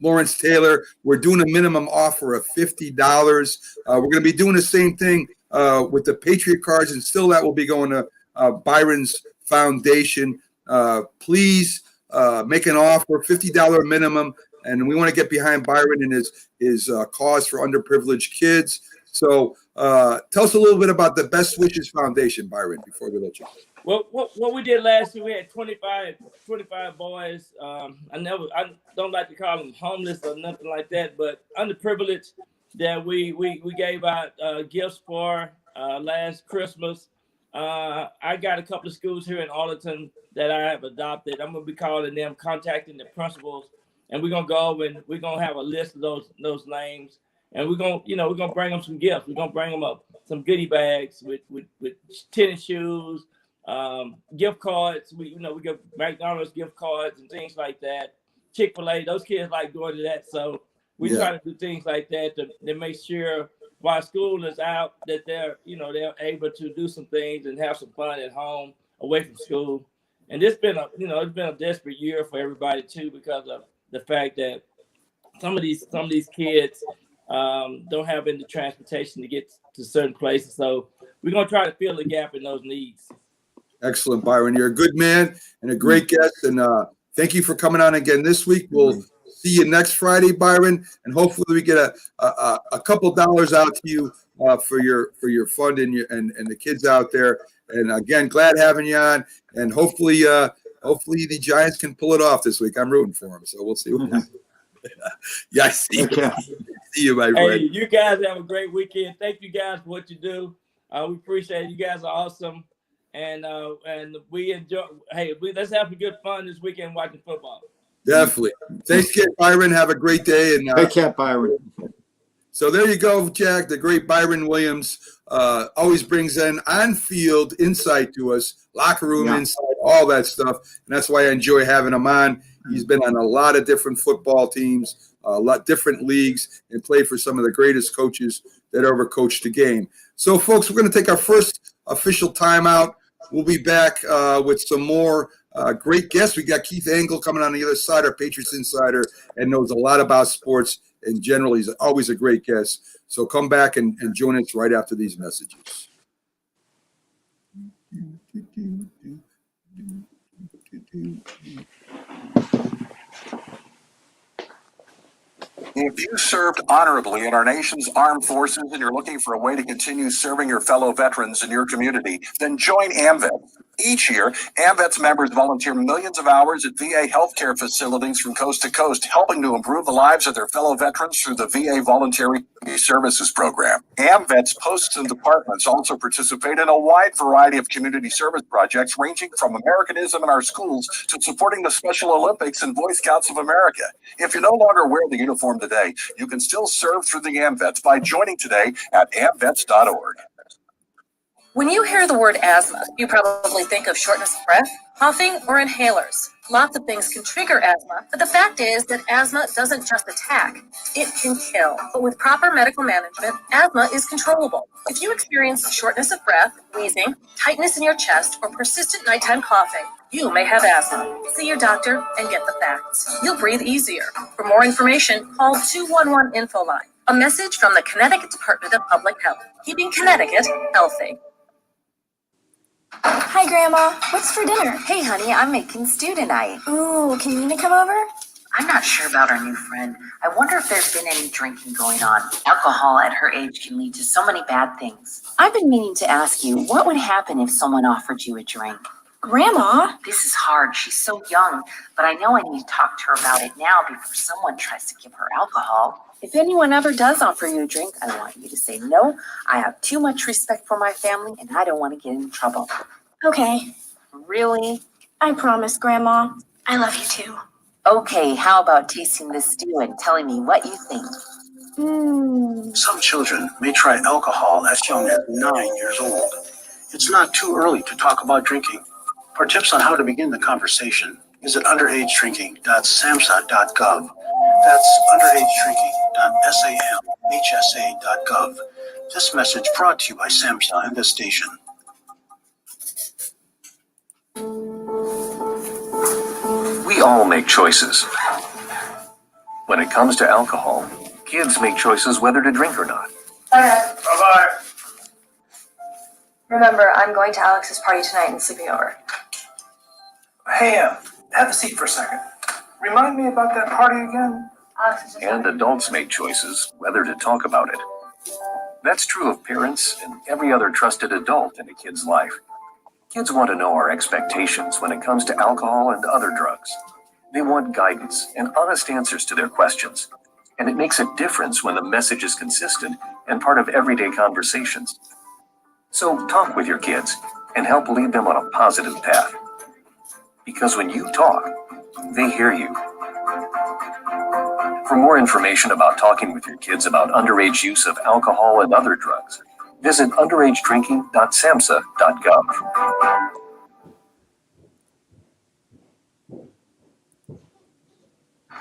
Lawrence Taylor. We're doing a minimum offer of $50. We're going to be doing the same thing with the Patriot cards, and still that will be going to Byron's foundation. Please make an offer, $50 minimum, and we want to get behind Byron and his cause for underprivileged kids. So tell us a little bit about the Best Wishes Foundation, Byron, before we let you go. Well, what we did last year, we had 25 boys. I don't like to call them homeless or nothing like that, but underprivileged that we gave out gifts for last Christmas. I got a couple of schools here in Arlington that I have adopted. I'm gonna be calling them, contacting the principals, and we're gonna go over and we're gonna have a list of those names, and we're gonna bring them some gifts. We're gonna bring them up some goodie bags with tennis shoes, gift cards. We give McDonald's gift cards and things like that. Chick-fil-A, those kids like going to that, so we try to do things like that to make sure while school is out that they're able to do some things and have some fun at home away from school. And it's been a desperate year for everybody too, because of the fact that some of these kids don't have any transportation to get to certain places. So we're gonna try to fill the gap in those needs. Excellent, Byron. You're a good man and a great guest, and thank you for coming on again this week. We'll see you next Friday, Byron, and hopefully we get a couple dollars out to you for your fund and the kids out there. And again, glad having you on, and hopefully hopefully the Giants can pull it off this week. I'm rooting for them, so we'll see. Yeah, I see. Okay. See you, my Hey, friend. you guys have a great weekend. Thank you guys for what you do. We appreciate it. You guys are awesome, and we enjoy. Hey, let's have some good fun this weekend watching football. Definitely. Thanks again, Byron. Have a great day. And Take care, Byron. so there you go, Jack. The great Byron Williams always brings in on-field insight to us, locker room insight, all that stuff. And that's why I enjoy having him on. He's been on a lot of different football teams, a lot different leagues, and played for some of the greatest coaches that ever coached the game. So, folks, we're going to take our first official timeout. We'll be back with some more great guests. We got Keith Engle coming on the other side, our Patriots insider, and knows a lot about sports in general. He's always a great guest. So come back and join us right after these messages. If you served honorably in our nation's armed forces and you're looking for a way to continue serving your fellow veterans in your community, then join AMVET. Each year, AMVET's members volunteer millions of hours at VA healthcare facilities from coast to coast, helping to improve the lives of their fellow veterans through the VA Voluntary Services Program. AMVET's posts and departments also participate in a wide variety of community service projects, ranging from Americanism in our schools to supporting the Special Olympics and Boy Scouts of America. If you no longer wear the uniform today, you can still serve through the AMVETs by joining today at amvets.org. When you hear the word asthma, you probably think of shortness of breath, coughing, or inhalers. Lots of things can trigger asthma, but the fact is that asthma doesn't just attack, it can kill. But with proper medical management, asthma is controllable. If you experience shortness of breath, wheezing, tightness in your chest, or persistent nighttime coughing, you may have asthma. See your doctor and get the facts. You'll breathe easier. For more information, call 211 Info Line. A message from the Connecticut Department of Public Health, keeping Connecticut healthy. Hi, Grandma. What's for dinner? Hey, honey, I'm making stew tonight. Ooh, can Nina come over? I'm not sure about our new friend. I wonder if there's been any drinking going on. Alcohol at her age can lead to so many bad things. I've been meaning to ask you, what would happen if someone offered you a drink? Grandma? This is hard. She's so young, but I know I need to talk to her about it now before someone tries to give her alcohol. If anyone ever does offer you a drink, I want you to say no. I have too much respect for my family, and I don't want to get in trouble. Okay. Really? I promise, Grandma. I love you too. Okay, how about tasting this stew and telling me what you think? Some children may try alcohol as young as 9 years old. It's not too early to talk about drinking. For tips on how to begin the conversation, visit underagedrinking.samhsa.gov. That's underagedrinking.samhsa.gov. This message brought to you by SAMHSA and this station. We all make choices. When it comes to alcohol, kids make choices whether to drink or not. Bye-bye. Remember, I'm going to Alex's party tonight and sleeping over. Hey, have a seat for a second. Remind me about that party again. And adults make choices whether to talk about it. That's true of parents and every other trusted adult in a kid's life. Kids want to know our expectations when it comes to alcohol and other drugs. They want guidance and honest answers to their questions. And it makes a difference when the message is consistent and part of everyday conversations. So talk with your kids and help lead them on a positive path. Because when you talk, they hear you. For more information about talking with your kids about underage use of alcohol and other drugs, visit underagedrinking.samhsa.gov.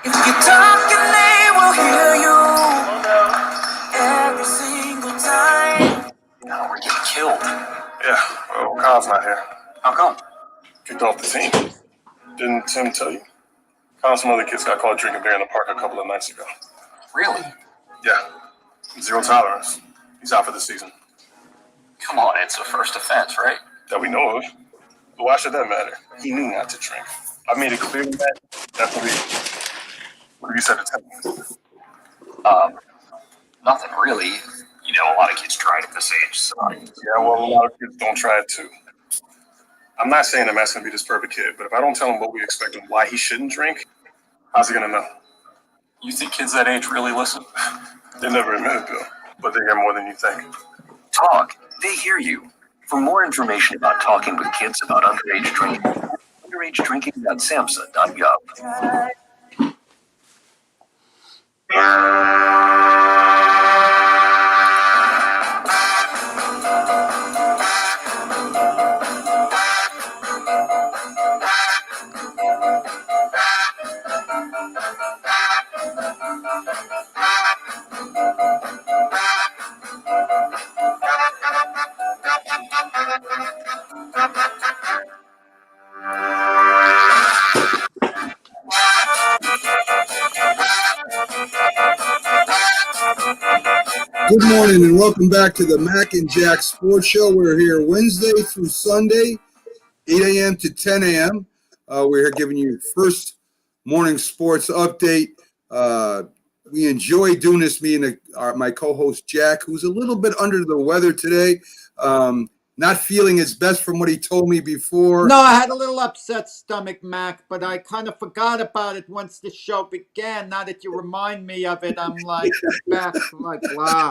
If you talk and they will hear you every single time. Now we're getting killed. Yeah, well, Kyle's not here. How come? Kicked off the team. Didn't Tim tell you? Kyle and some other kids got caught drinking beer in the park a couple of nights ago. Really? Yeah, 0 tolerance. He's out for the season. Come on, it's a first offense, right? That we know of. But why should that matter? He knew not to drink. I made it clear that. That's what he said to Tim. Nothing really. You know, a lot of kids try it at this age, so. Yeah, well, a lot of kids don't try it too. I'm not saying I'm asking to be this perfect kid, but if I don't tell him what we expect and why he shouldn't drink, how's he gonna know? You think kids that age really listen? They never admit it, Bill, but they hear more than you think. Talk. They hear you. For more information about talking with kids about underage drinking, underagedrinking.samhsa.gov. Good morning and welcome back to the Mac and Jack Sports Show. We're here Wednesday through Sunday, 8 a.m. to 10 a.m. We're here giving you first morning sports update. We enjoy doing this, me and my co-host Jack, who's a little bit under the weather today. Not feeling his best from what he told me before. No, I had a little upset stomach, Mac, but I kind of forgot about it once the show began. Now that you remind me of it, I'm like back, like, wow.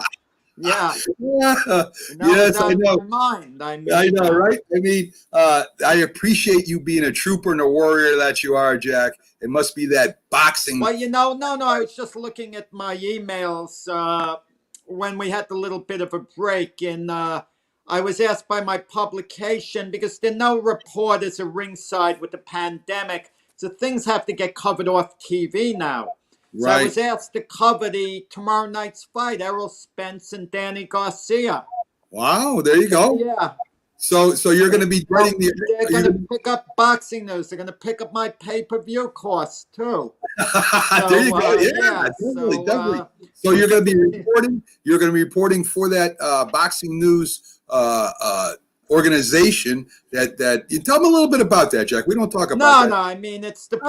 Yeah. Yes, I know. I know, right? I mean, I appreciate you being a trooper and a warrior that you are, Jack. It must be that boxing. Well, no, I was just looking at my emails when we had the little bit of a break, and I was asked by my publication, because there are no reporters at ringside with the pandemic, so things have to get covered off TV now. So I was asked to cover the tomorrow night's fight, Errol Spence and Danny Garcia. Wow, there you go. Yeah. So you're going to be writing the. They're going to pick up boxing news. They're going to pick up my pay-per-view costs too. There you go. Yeah, definitely. So you're going to be reporting. You're going to be reporting for that boxing news organization. That you tell them a little bit about that, Jack. We don't talk about that. No. I mean, it's the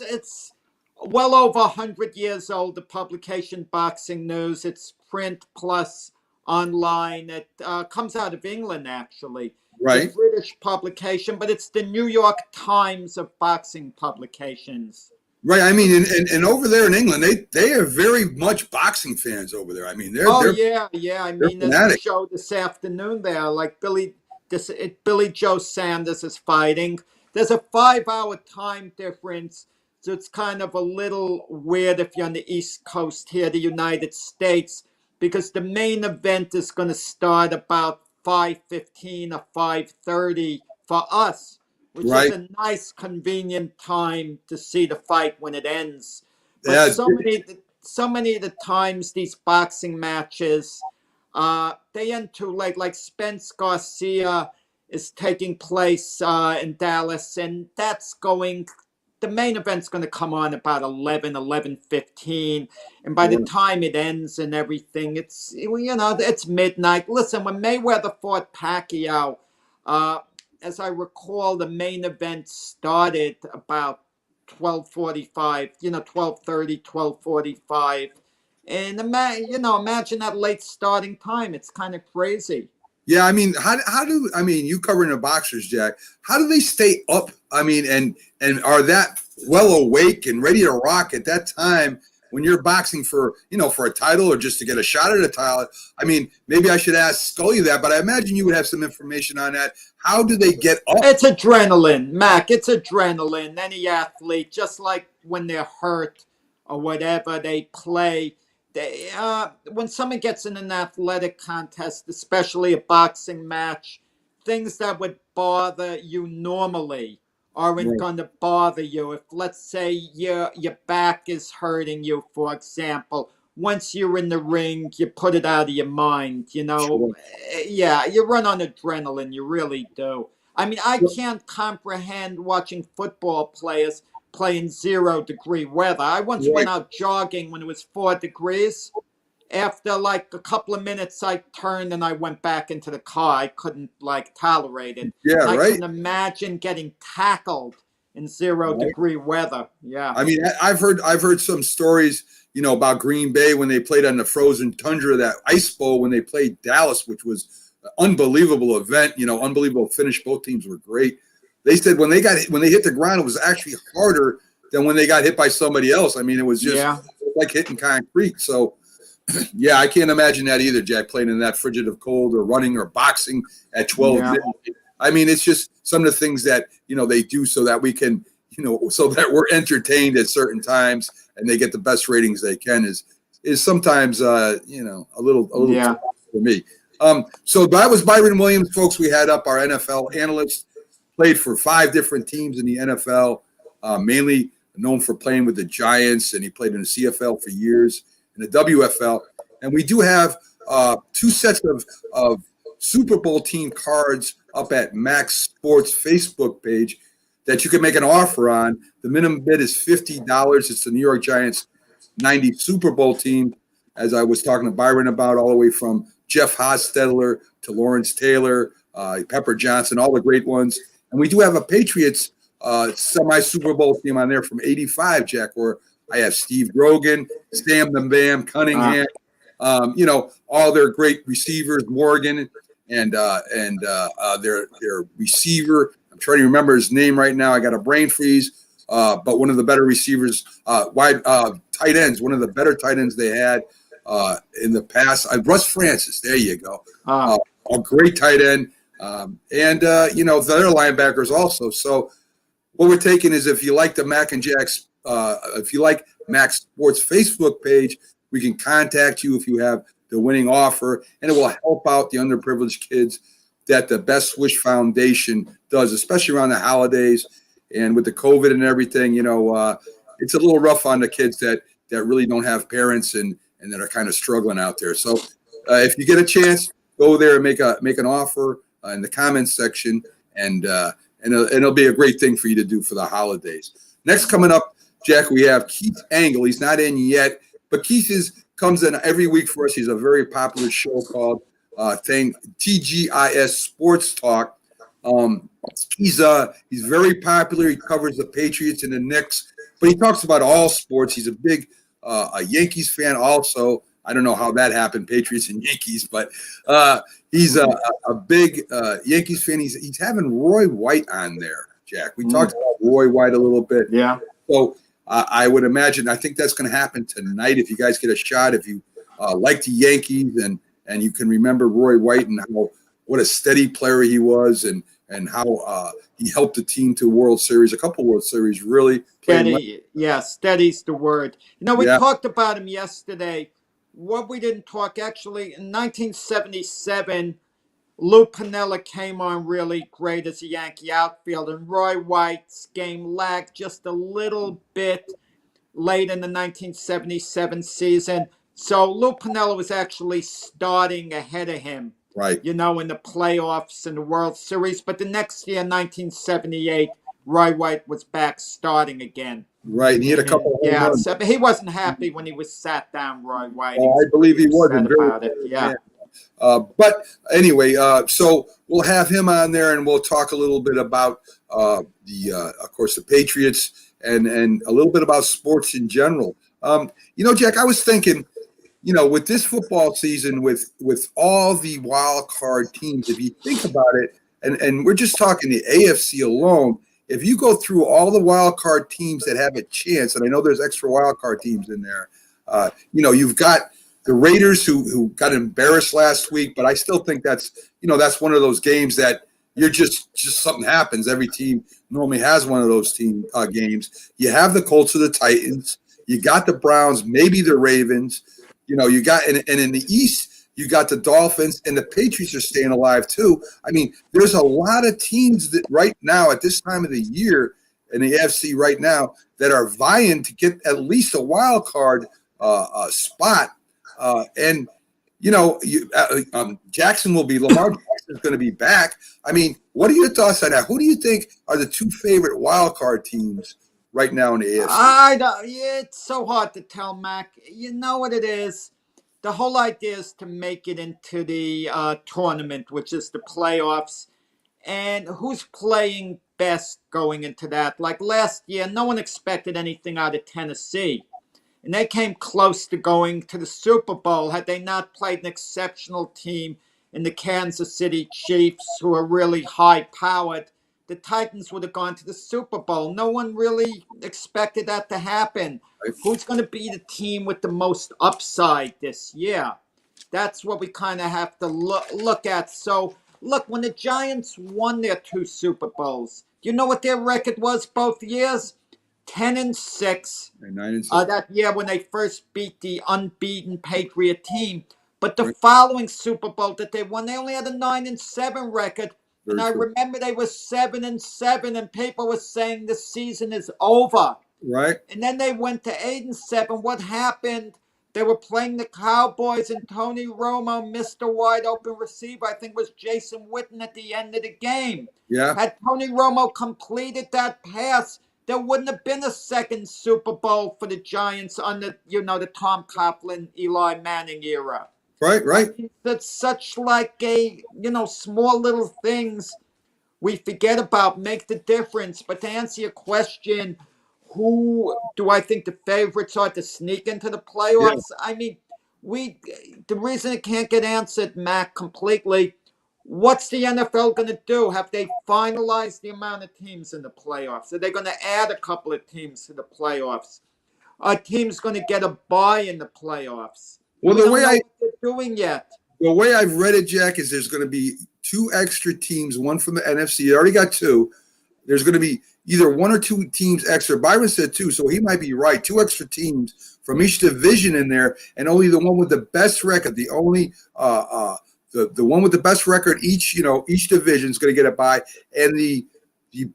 it's well over 100 years old. The publication Boxing News. It's print plus online. It comes out of England, actually. Right. It's a British publication, but it's the New York Times of boxing publications. Right. I mean, and over there in England, they are very much boxing fans over there. I mean, they're yeah. I mean, there's a show this afternoon there, like Billy Joe Sanders is fighting. There's a 5-hour time difference, so it's kind of a little weird if you're on the East Coast here, the United States, because the main event is going to start about 5:15 or 5:30 for us, which is a nice, convenient time to see the fight when it ends. But so many of the times these boxing matches, they end too late. Like Spence Garcia is taking place in Dallas, and the main event's going to come on about 11:15, and by the time it ends and everything, it's midnight. Listen, when Mayweather fought Pacquiao, as I recall, the main event started about 12:45, 12:30, 12:45, and imagine that late starting time. It's kind of crazy. Yeah, I mean, you covering the boxers, Jack? How do they stay up? I mean, and are that well awake and ready to rock at that time when you're boxing for a title or just to get a shot at a title? I mean, maybe I should ask Scully that, but I imagine you would have some information on that. How do they get up? It's adrenaline, Mac. It's adrenaline. Any athlete, just like when they're hurt or whatever, they play. When someone gets in an athletic contest, especially a boxing match, things that would bother you normally aren't going to bother you. If, let's say, your back is hurting you, for example, once you're in the ring, you put it out of your mind, Yeah, you run on adrenaline, you really do. I mean, I can't comprehend watching football players play in 0-degree weather. I once went out jogging when it was 4 degrees. After like a couple of minutes, I turned and I went back into the car. I couldn't tolerate it. Yeah, I can imagine getting tackled in 0-degree weather. Yeah. I mean, I've heard some stories, about Green Bay when they played on the frozen tundra, that ice bowl when they played Dallas, which was unbelievable event. Unbelievable finish. Both teams were great. They said when they hit the ground, it was actually harder than when they got hit by somebody else. I mean, it was just like hitting concrete. So, yeah, I can't imagine that either, Jack, playing in that frigid of cold or running or boxing at 12 midnight. I mean, it's just some of the things that, they do so that we can, so that we're entertained at certain times and they get the best ratings they can is sometimes, a little tough for me. So that was Byron Williams, folks. We had up our NFL analyst, played for 5 different teams in the NFL, mainly known for playing with the Giants, and he played in the CFL for years, and the WFL. And we do have 2 sets of Super Bowl team cards up at Max Sports Facebook page that you can make an offer on. The minimum bid is $50. It's the New York Giants 90 Super Bowl team, as I was talking to Byron about, all the way from Jeff Hostetler to Lawrence Taylor, Pepper Johnson, all the great ones. And we do have a Patriots semi-Super Bowl team on there from 85, Jack, where I have Steve Grogan, Sam the Bam, Cunningham, all their great receivers, Morgan, and their receiver. I'm trying to remember his name right now. I got a brain freeze, but one of the better receivers, tight ends, one of the better tight ends they had in the past. Russ Francis, there you go. A great tight end. The other linebackers also. So what we're taking is, if you like the Mac and Jack's, if you like Mac Sports Facebook page, we can contact you if you have the winning offer, and it will help out the underprivileged kids that the Best Wish Foundation does, especially around the holidays and with the COVID and everything. It's a little rough on the kids that really don't have parents and that are kind of struggling out there. So if you get a chance, go there and make an offer in the comments section, and it'll be a great thing for you to do for the holidays. Next coming up, Jack, we have Keith Engle. He's not in yet, but Keith comes in every week for us. He's a very popular show called TGIS Sports Talk. He's very popular. He covers the Patriots and the Knicks, but he talks about all sports. He's a big a Yankees fan also. I don't know how that happened, Patriots and Yankees, but he's a big Yankees fan. He's having Roy White on there, Jack. We talked about Roy White a little bit. Yeah. So I would imagine, I think that's going to happen tonight. If you guys get a shot, if you like the Yankees and you can remember Roy White and what a steady player he was, and how he helped the team to a couple World Series, really. Steady, steady's the word. We talked about him yesterday. What we didn't talk, actually, in 1977, Lou Piniella came on really great as a Yankee outfielder, and Roy White's game lagged just a little bit late in the 1977 season. So Lou Piniella was actually starting ahead of him, right? In the playoffs and the World Series. But the next year, 1978, Roy White was back starting again. Right, and he had a couple of home runs. So he wasn't happy when he was sat down, Roy White. I believe he wasn't about it. Yeah. But anyway, so we'll have him on there, and we'll talk a little bit about of course, the Patriots and a little bit about sports in general. Jack, I was thinking, with this football season, with all the wild card teams, if you think about it, and we're just talking the AFC alone, if you go through all the wild card teams that have a chance, and I know there's extra wild card teams in there, you've got the Raiders who got embarrassed last week, but I still think that's one of those games that you're just something happens. Every team normally has one of those games. You have the Colts or the Titans. You got the Browns, maybe the Ravens. You got and in the East, you got the Dolphins, and the Patriots are staying alive too. I mean, there's a lot of teams that right now at this time of the year in the AFC right now that are vying to get at least a wild card spot. Jackson will be Lamar Jackson is going to be back. I mean, what are your thoughts on that? Who do you think are the 2 favorite wild card teams right now in the AFC? It's so hard to tell, Mac. You know what it is? The whole idea is to make it into the tournament, which is the playoffs, and who's playing best going into that. Like last year, no one expected anything out of Tennessee, and they came close to going to the Super Bowl had they not played an exceptional team and the Kansas City Chiefs, who are really high-powered, the Titans would have gone to the Super Bowl. No one really expected that to happen. Right. Who's going to be the team with the most upside this year? That's what we kind of have to look at. So, look, when the Giants won their 2 Super Bowls, do you know what their record was both years? 10-6. And 9-6. That year when they first beat the unbeaten Patriot team. But the Right. following Super Bowl that they won, they only had a 9-7 record. And I Very true. remember they were 7-7, and people were saying the season is over. Right. And then they went to 8-7. What happened? They were playing the Cowboys, and Tony Romo missed a wide open receiver. I think it was Jason Witten at the end of the game. Yeah. Had Tony Romo completed that pass, there wouldn't have been a second Super Bowl for the Giants under, the Tom Coughlin, Eli Manning era. Right. Right. That's such like a, small little things we forget about make the difference. But to answer your question, who do I think the favorites are to sneak into the playoffs? Yeah. I mean, the reason it can't get answered, Mac, completely, what's the NFL going to do? Have they finalized the amount of teams in the playoffs? Are they going to add a couple of teams to the playoffs? Are teams going to get a bye in the playoffs? Well, we don't know what they're doing yet. The way I've read it, Jack, is there's going to be 2 extra teams, one from the NFC. They already got 2. There's going to be either 1 or 2 teams extra. Byron said 2, so he might be right. 2 extra teams from each division in there, and only the one with the best record, the only the one with the best record, each division is going to get a bye, and the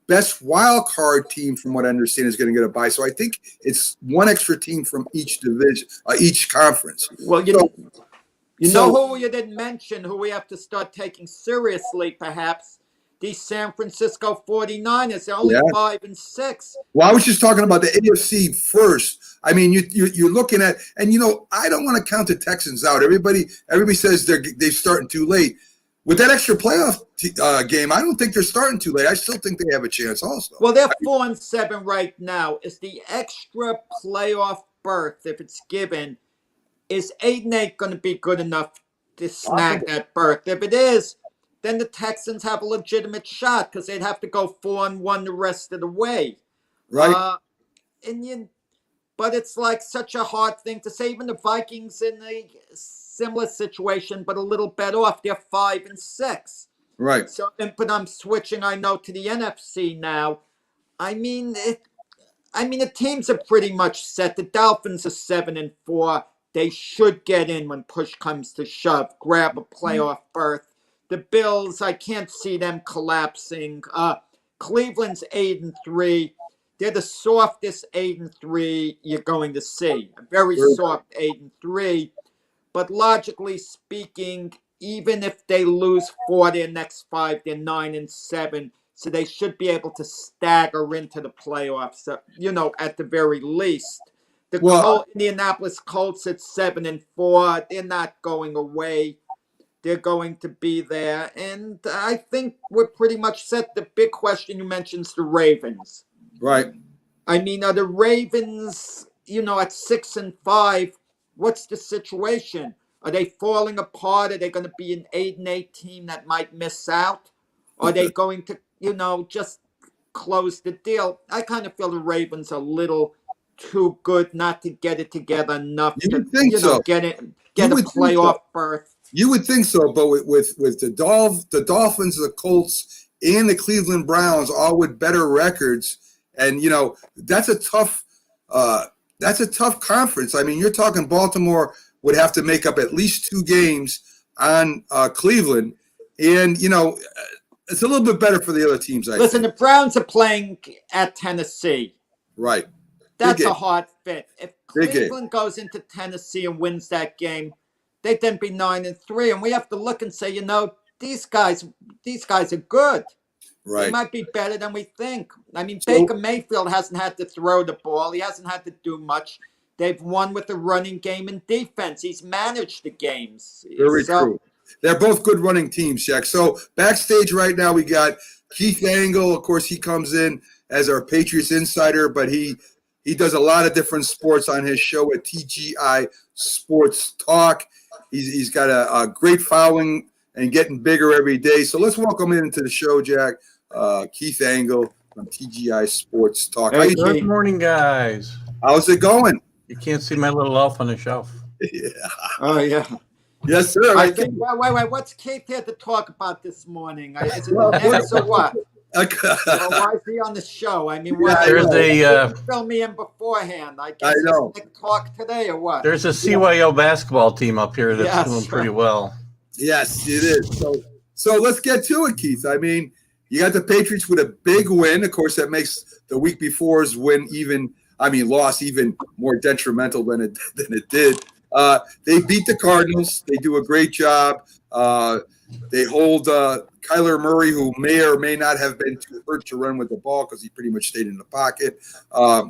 best wild card team, from what I understand, is going to get a bye. So I think it's 1 extra team from each division, each conference. Well, you know who you didn't mention, who we have to start taking seriously, perhaps. These San Francisco 49ers, they're only 5-6. Well, I was just talking about the AFC first. I mean, you're looking at, and I don't want to count the Texans out. Everybody says they're starting too late. With that extra playoff game, I don't think they're starting too late. I still think they have a chance also. Well, they're 4-7 right now. Is the extra playoff berth, if it's given, is 8-8 going to be good enough to snag that berth? If it is, then the Texans have a legitimate shot because they'd have to go 4-1 the rest of the way. Right. But it's like such a hard thing to say. Even the Vikings in a similar situation, but a little better off. They're 5-6. Right. So, but I'm switching, I know, to the NFC now. I mean, the teams are pretty much set. The Dolphins are 7-4. They should get in when push comes to shove, grab a playoff berth. The Bills, I can't see them collapsing. Cleveland's 8-3. They're the softest 8-3 you're going to see. A very soft 8-3. But logically speaking, even if they lose 4 their next 5, they're 9-7. So they should be able to stagger into the playoffs, at the very least. The Indianapolis Colts at 7-4. They're not going away. They're going to be there. And I think we're pretty much set. The big question you mentioned is the Ravens. Right. I mean, are the Ravens, at 6-5, what's the situation? Are they falling apart? Are they going to be an 8-8 team that might miss out? Are they going to, just close the deal? I kind of feel the Ravens are a little too good not to get it together enough to get a playoff berth. You would think so, but with the Dolphins, the Colts, and the Cleveland Browns, all with better records, and that's a tough conference. I mean, you're talking Baltimore would have to make up at least 2 games on Cleveland, and it's a little bit better for the other teams. Listen, the Browns are playing at Tennessee. Right. That's a hard fit. If Cleveland goes into Tennessee and wins that game, they'd then be 9-3, and we have to look and say, these guys are good. Right. They might be better than we think. I mean, Baker Mayfield hasn't had to throw the ball. He hasn't had to do much. They've won with the running game and defense. He's managed the games. Very true. They're both good running teams, Jack. So backstage right now, we got Keith Engle. Of course, he comes in as our Patriots insider, but he does a lot of different sports on his show at TGI Sports Talk. He's got a great following and getting bigger every day. So let's welcome into the show, Jack, Keith Engle from TGI Sports Talk. Hey, Good morning, guys. How's it going? You can't see my little elf on the shelf. Yeah. Oh, yeah. Yes, sir. I think, wait. What's Keith here to talk about this morning? Is it the Nets or what? Why is he on the show? I mean, fill me in beforehand. I guess know. Nick talk today or what? There's a CYO basketball team up here that's doing pretty well. Yes, it is. So let's get to it, Keith. I mean, you got the Patriots with a big win. Of course, that makes the week before's loss even more detrimental than it did. They beat the Cardinals. They do a great job. They hold Kyler Murray, who may or may not have been too hurt to run with the ball because he pretty much stayed in the pocket.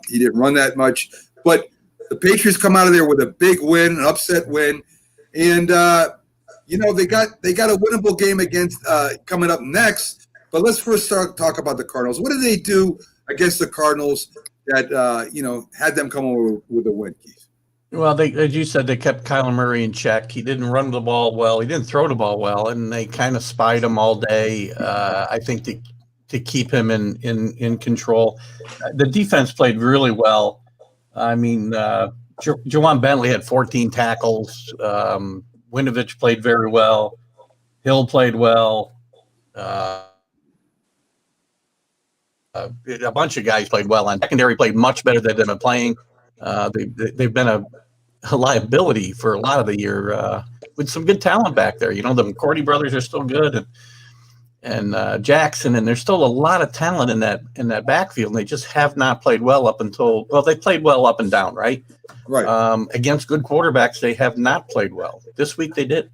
He didn't run that much. But the Patriots come out of there with a big win, an upset win. And, they got a winnable game against coming up next. But let's first talk about the Cardinals. What did they do against the Cardinals that, had them come over with a win, Keith? Well, as you said, they kept Kyler Murray in check. He didn't run the ball well. He didn't throw the ball well, and they kind of spied him all day. I think to keep him in control. The defense played really well. I mean, Jawan Bentley had 14 tackles. Winovich played very well. Hill played well. A bunch of guys played well, and secondary played much better than they've been playing. They've been a liability for a lot of the year with some good talent back there. The McCourty brothers are still good, and Jackson, and there's still a lot of talent in that backfield. And they just have not played well they played well up and down, right? Right. Against good quarterbacks, they have not played well. This week they did.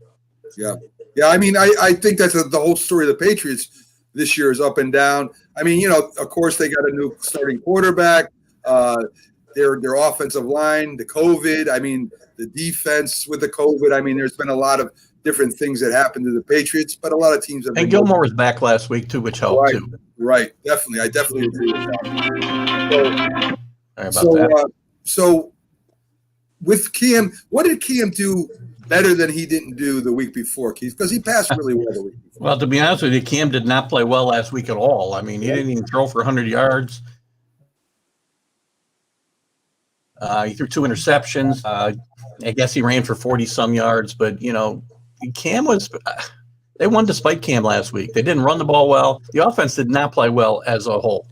Yeah. I mean, I think that's the whole story of the Patriots this year is up and down. I mean, of course they got a new starting quarterback. Their offensive line, the COVID, I mean, the defense with the COVID. I mean, there's been a lot of different things that happened to the Patriots, but a lot of teams have been. And Gilmore was back last week too, which helped too. Right, definitely. I definitely agree with that. So with Cam, what did Cam do better than he didn't do the week before, Keith? Because he passed really well the week before. Well, to be honest with you, Cam did not play well last week at all. I mean, he didn't even throw for 100 yards. He threw 2 interceptions. I guess he ran for 40-some yards. But, Cam they won despite Cam last week. They didn't run the ball well. The offense did not play well as a whole.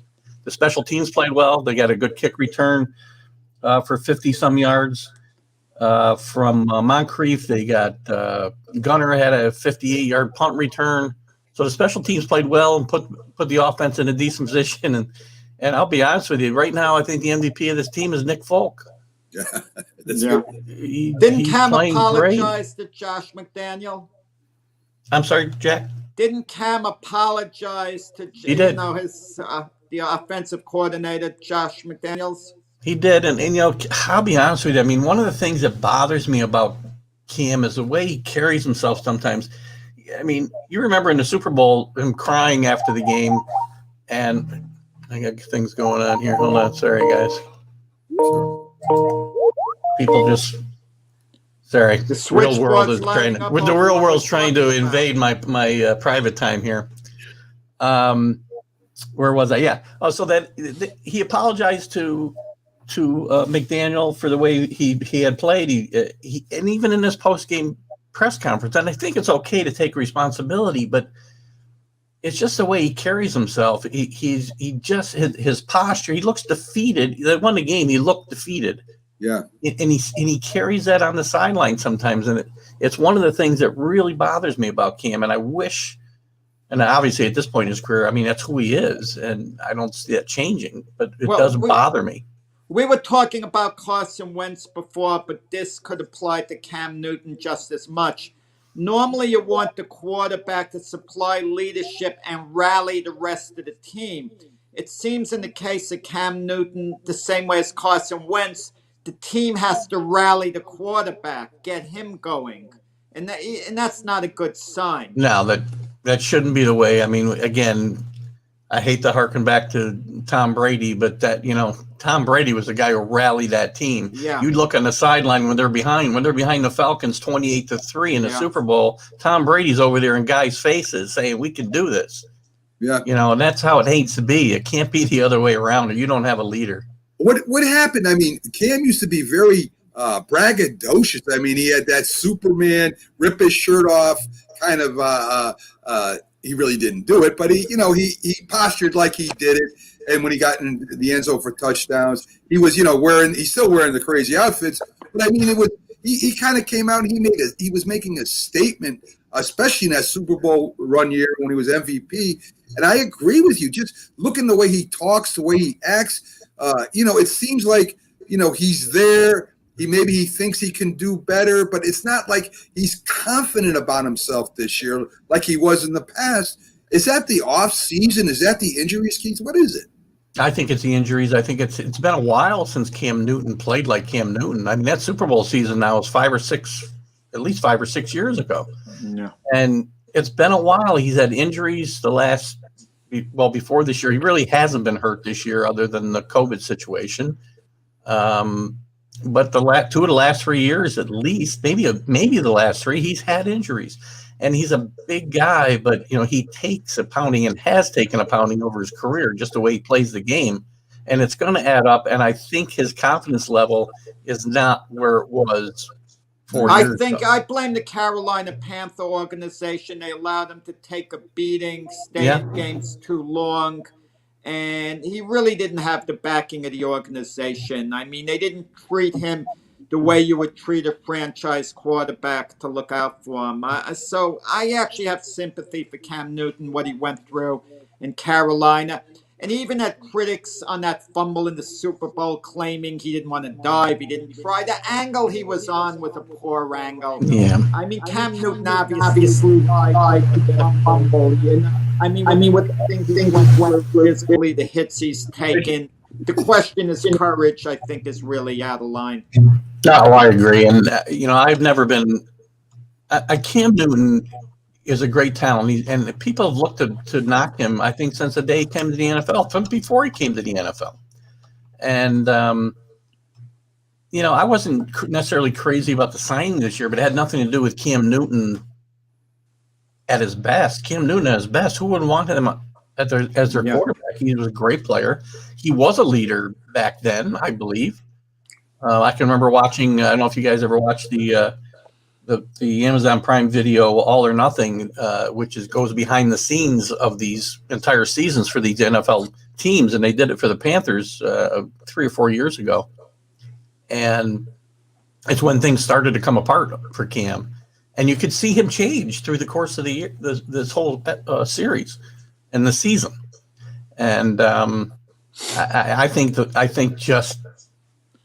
The special teams played well. They got a good kick return for 50-some yards from Moncrief. They got Gunner had a 58-yard punt return. So the special teams played well and put the offense in a decent position. And I'll be honest with you, right now, I think the MVP of this team is Nick Folk. Yeah. Didn't Cam apologize to Josh McDaniel? I'm sorry, Jack? Didn't Cam apologize to the offensive coordinator, Josh McDaniels? He did. And I'll be honest with you. I mean, one of the things that bothers me about Cam is the way he carries himself sometimes. I mean, you remember in the Super Bowl, him crying after the game, and I got things going on here. Hold on. Sorry, guys. People just sorry. The real world is trying to invade my private time here. Where was I? Yeah. Oh, so that he apologized to McDaniel for the way he had played. He and even in this post game press conference, and I think it's okay to take responsibility, but it's just the way he carries himself. His posture. He looks defeated. They won the game. He looked defeated. Yeah, and he carries that on the sideline sometimes, and it's one of the things that really bothers me about Cam. And I wish, and obviously at this point in his career, I mean that's who he is, and I don't see that changing. But it doesn't bother me. We were talking about Carson Wentz before, but this could apply to Cam Newton just as much. Normally, you want the quarterback to supply leadership and rally the rest of the team. It seems in the case of Cam Newton, the same way as Carson Wentz, the team has to rally the quarterback, get him going. And that's not a good sign. No, that shouldn't be the way. I mean, again, I hate to harken back to Tom Brady, but that, Tom Brady was the guy who rallied that team. Yeah. You'd look on the sideline when they're behind the Falcons 28-3 in the Super Bowl. Tom Brady's over there in guys' faces saying, "We can do this." Yeah. And that's how it hates to be. It can't be the other way around, or you don't have a leader. What happened? I mean, Cam used to be very braggadocious. I mean, he had that Superman rip his shirt off kind of. He really didn't do it, but he postured like he did it. And when he got in the end zone for touchdowns, he was he's still wearing the crazy outfits. But I mean, he kind of came out and he was making a statement, especially in that Super Bowl run year when he was MVP. And I agree with you. Just looking the way he talks, the way he acts, it seems like he's there. He thinks he can do better, but it's not like he's confident about himself this year like he was in the past. Is that the off season? Is that the injuries, Keith? What is it? I think it's the injuries. I think it's been a while since Cam Newton played like Cam Newton. I mean, that Super Bowl season now is at least 5 or 6 years ago. Yeah. And it's been a while. He's had injuries before this year. He really hasn't been hurt this year other than the COVID situation. But two of the last 3 years, at least, maybe the last 3, he's had injuries. And he's a big guy, but he takes a pounding and has taken a pounding over his career, just the way he plays the game, and it's going to add up. And I think his confidence level is not where it was 4 years ago. I blame the Carolina Panther organization. They allowed him to take a beating, stay in games too long, and he really didn't have the backing of the organization. I mean, they didn't treat him the way you would treat a franchise quarterback to look out for him. So I actually have sympathy for Cam Newton, what he went through in Carolina. And he even had critics on that fumble in the Super Bowl claiming he didn't want to dive. He didn't try. The angle he was on was a poor angle. Yeah. I mean, Cam Newton obviously tried to get a fumble. I mean, with the things went physically, the hits he's taken, the question is courage, I think, is really out of line. No, I agree. And, I've never been Cam Newton is a great talent. And people have looked to knock him, I think, since the day he came to the NFL, from before he came to the NFL. And, I wasn't necessarily crazy about the signing this year, but it had nothing to do with Cam Newton at his best. Cam Newton at his best, who wouldn't want him as their quarterback? He was a great player. He was a leader back then, I believe. I can remember watching. I don't know if you guys ever watched the Amazon Prime video All or Nothing, which goes behind the scenes of these entire seasons for these NFL teams, and they did it for the Panthers 3 or 4 years ago. And it's when things started to come apart for Cam, and you could see him change through the course of the year, this whole series and the season. And I think just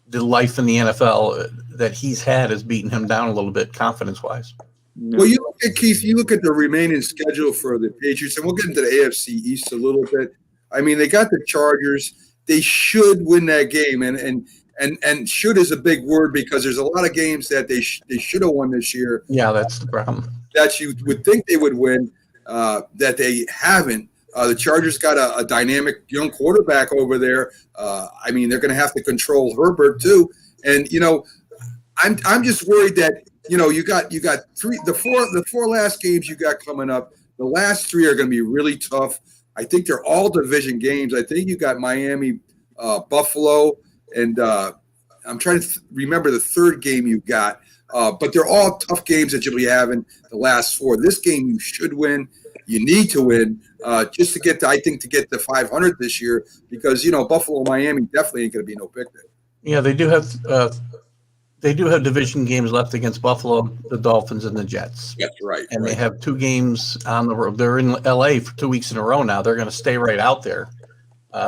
the life in the NFL that he's had has beaten him down a little bit confidence-wise. Well, you look at Keith. You look at the remaining schedule for the Patriots, and we'll get into the AFC East a little bit. I mean, they got the Chargers. They should win that game, and should is a big word because there's a lot of games that they should have won this year. Yeah, that's the problem. That you would think they would win, that they haven't. The Chargers got a dynamic young quarterback over there. I mean, they're going to have to control Herbert too. And I'm just worried that you got the four last games you got coming up. The last 3 are going to be really tough. I think they're all division games. I think you got Miami, Buffalo, and I'm trying to remember the third game you got. But they're all tough games that you'll be having the last 4. This game you should win. You need to win just to get to 500 this year because Buffalo, Miami definitely ain't going to be no picnic. Yeah, they do have division games left against Buffalo, the Dolphins, and the Jets. That's right. And they have 2 games on the road. They're in LA for 2 weeks in a row now. They're going to stay right out there.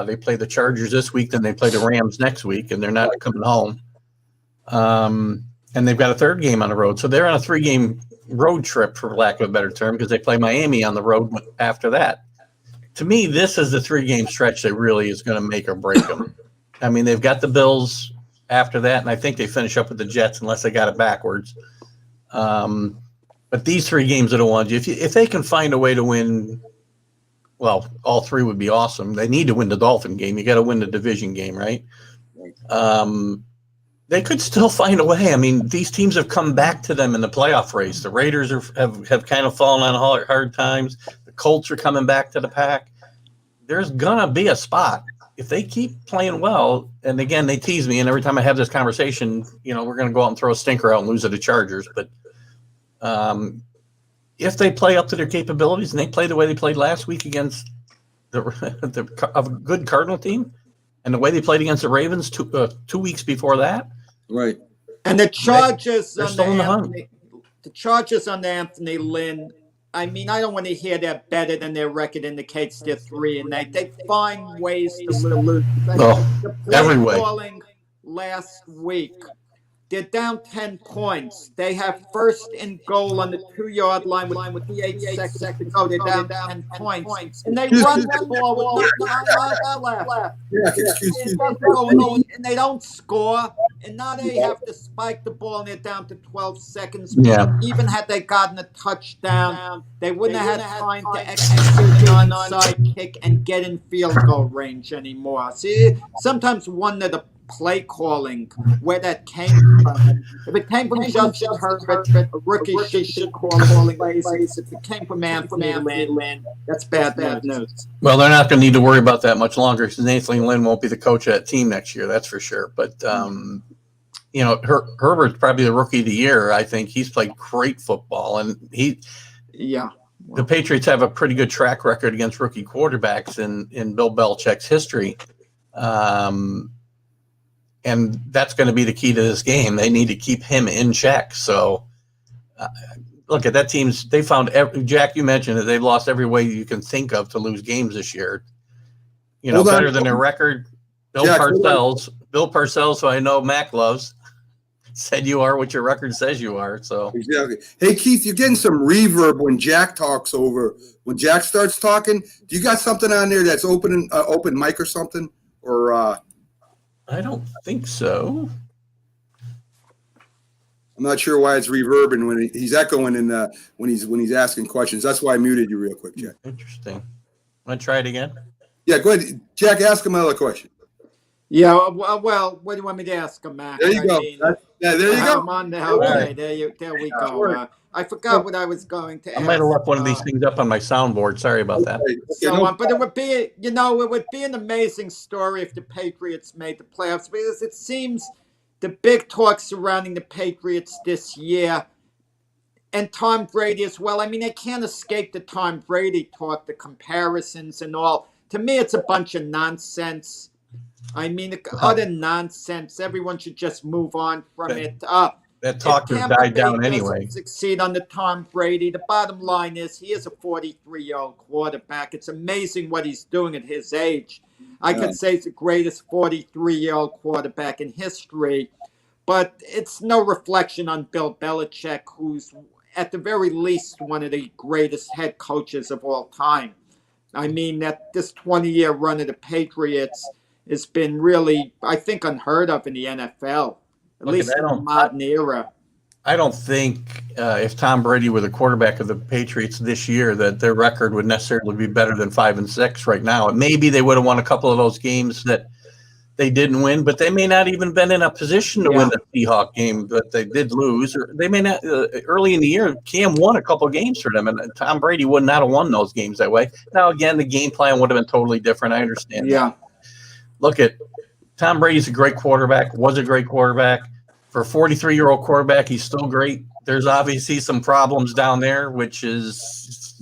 They play the Chargers this week, then they play the Rams next week, and they're not coming home. And they've got a 3rd game on the road. So they're on a 3-game road trip, for lack of a better term, because they play Miami on the road after that. To me, this is the 3-game stretch that really is going to make or break them. I mean, they've got the Bills after that, and I think they finish up with the Jets unless they got it backwards. But these 3 games are the ones. If they can find a way to win, well, all 3 would be awesome. They need to win the Dolphin game. You got to win the division game, right? They could still find a way. I mean, these teams have come back to them in the playoff race. The Raiders have kind of fallen on hard times. The Colts are coming back to the pack. There's going to be a spot. If they keep playing well, and again, they tease me, and every time I have this conversation, we're going to go out and throw a stinker out and lose to the Chargers. But if they play up to their capabilities and they play the way they played last week against a good Cardinal team, and the way they played against the Ravens 2 weeks before that, right? And the Chargers they're still in the hunt. The Chargers under Anthony Lynn. I mean, I don't want to hear they're better than their record indicates. They're 3-8. They find ways to lose. Every way. Calling last week, they're down 10 points. They have first and goal on the 2-yard line with 8 seconds to go. They're down 10 points, and they run the ball with no time left. And they don't score. And now they have to spike the ball, and they're down to 12 seconds. Yeah. Even had they gotten a touchdown, they wouldn't have had time to execute the onside kick and get in field goal range anymore. See, sometimes wonder the play calling, where that came from. If it came from Justin Herbert, a rookie should call plays. If it came from Anthony Lynn, that's bad news. Well, they're not going to need to worry about that much longer because Anthony Lynn won't be the coach of that team next year. That's for sure. But Herbert's probably the rookie of the year. I think he's played great football, and the Patriots have a pretty good track record against rookie quarterbacks in Bill Belichick's history. And that's going to be the key to this game. They need to keep him in check. So, look at that team's. They found Jack. You mentioned that they've lost every way you can think of to lose games this year. Better than their record. Bill Parcells, who I know Mac loves, said you are what your record says you are. So exactly. Hey Keith, you're getting some reverb when Jack talks over. When Jack starts talking, do you got something on there that's open mic or something, or? I don't think so. I'm not sure why it's reverbing when he's echoing in when he's asking questions. That's why I muted you real quick, Jack. Interesting. Want to try it again? Yeah, go ahead, Jack. Ask him another question. Yeah. Well, what do you want me to ask him, Mac? There you go. There you go. I'm on now. Okay, there we go. I forgot what I was going to ask. I might have left one of these things up on my soundboard. Sorry about that. But it would be an amazing story if the Patriots made the playoffs, because it seems the big talk surrounding the Patriots this year, and Tom Brady as well. I mean, they can't escape the Tom Brady talk, the comparisons and all. To me, it's a bunch of nonsense. I mean, utter nonsense. Everyone should just move on from it. That talk has died down anyway. Succeed under Tom Brady. The bottom line is he is a 43-year-old quarterback. It's amazing what he's doing at his age. I could say he's the greatest 43-year-old quarterback in history, but it's no reflection on Bill Belichick, who's at the very least one of the greatest head coaches of all time. I mean, that this 20-year run of the Patriots has been really, I think, unheard of in the NFL. At least in the modern era. I don't think if Tom Brady were the quarterback of the Patriots this year that their record would necessarily be better than 5-6 right now. Maybe they would have won a couple of those games that they didn't win, but they may not even been in a position to win the Seahawks game that they did lose. Or they may not. Early in the year, Cam won a couple of games for them, and Tom Brady would not have won those games that way. Now, again, the game plan would have been totally different. I understand. Yeah. Look at Tom Brady's a great quarterback, was a great quarterback. For a 43-year-old quarterback, he's still great. There's obviously some problems down there, which is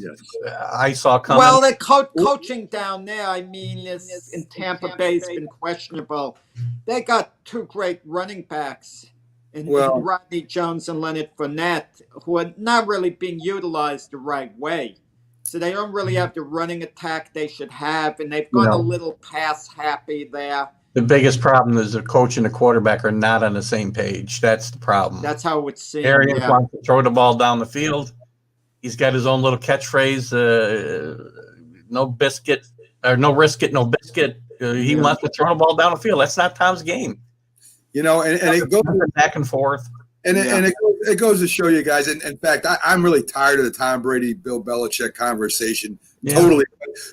I saw coming. Well, the coaching down there, I mean, in Tampa Bay has been questionable. They got two great running backs in Rodney Jones and Leonard Fournette, who are not really being utilized the right way. So they don't really have the running attack they should have, and they've gone a little pass happy there. The biggest problem is the coach and the quarterback are not on the same page. That's the problem. That's how it would seem. Arians wants to throw the ball down the field. He's got his own little catchphrase, no biscuit, or no risk it, no biscuit. He wants to throw the ball down the field. That's not Tom's game. And it goes back and forth. And it goes to show you guys. And in fact, I'm really tired of the Tom Brady, Bill Belichick conversation. Yeah. Totally.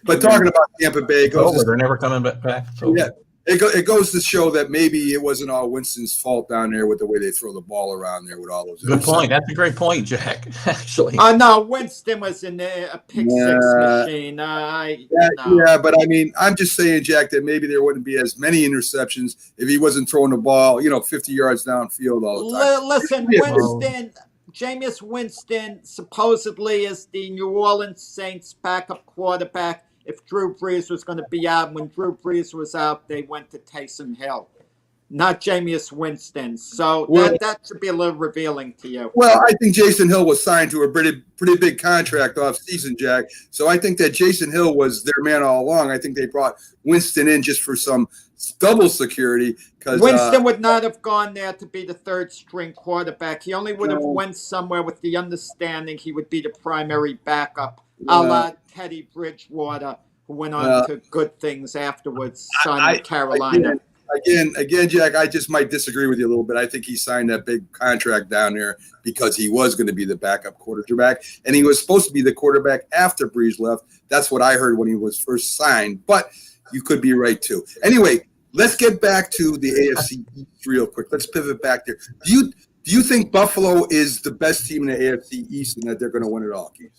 But talking about Tampa Bay, they're never coming back. So. Yeah. it goes to show that maybe it wasn't all Winston's fault down there with the way they throw the ball around there with all those. Good point. That's a great point, Jack. Actually. No, Winston was in a pick-six machine. Yeah, but I mean, I'm just saying, Jack, that maybe there wouldn't be as many interceptions if he wasn't throwing the ball, 50 yards downfield all the time. Listen, Winston, Jameis Winston supposedly is the New Orleans Saints backup quarterback. If Drew Brees was going to be out, when Drew Brees was out, they went to Taysom Hill, not Jameis Winston. So that should be a little revealing to you. Well, I think Jason Hill was signed to a pretty big contract off season, Jack. So I think that Jason Hill was their man all along. I think they brought Winston in just for some double security. Because Winston would not have gone there to be the third string quarterback. He only would have went somewhere with the understanding he would be the primary backup, a la Teddy Bridgewater, who went on to good things afterwards, signing Carolina. Again, Jack, I just might disagree with you a little bit. I think he signed that big contract down there because he was going to be the backup quarterback, and he was supposed to be the quarterback after Brees left. That's what I heard when he was first signed, but you could be right too. Anyway, let's get back to the AFC East real quick. Let's pivot back there. Do you think Buffalo is the best team in the AFC East and that they're going to win it all, Keith?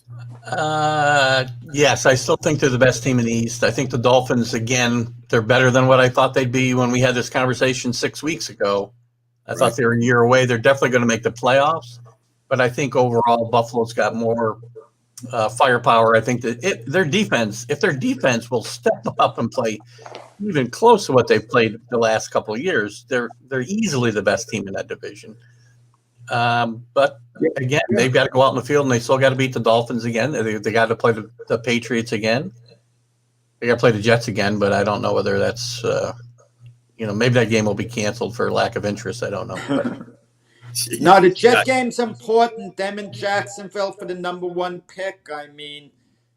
Yes, I still think they're the best team in the East. I think the Dolphins, again, they're better than what I thought they'd be when we had this conversation 6 weeks ago. I thought they were a year away. They're definitely going to make the playoffs. But I think overall Buffalo's got more firepower. I think that their defense, if their defense will step up and play even close to what they've played the last couple of years, they're easily the best team in that division. But again, they've got to go out in the field and they still got to beat the Dolphins again. They got to play the Patriots again. They got to play the Jets again, but I don't know whether that's, maybe that game will be canceled for lack of interest. I don't know. But, no, the Jet game's important. Them in Jacksonville for the number one pick. I mean,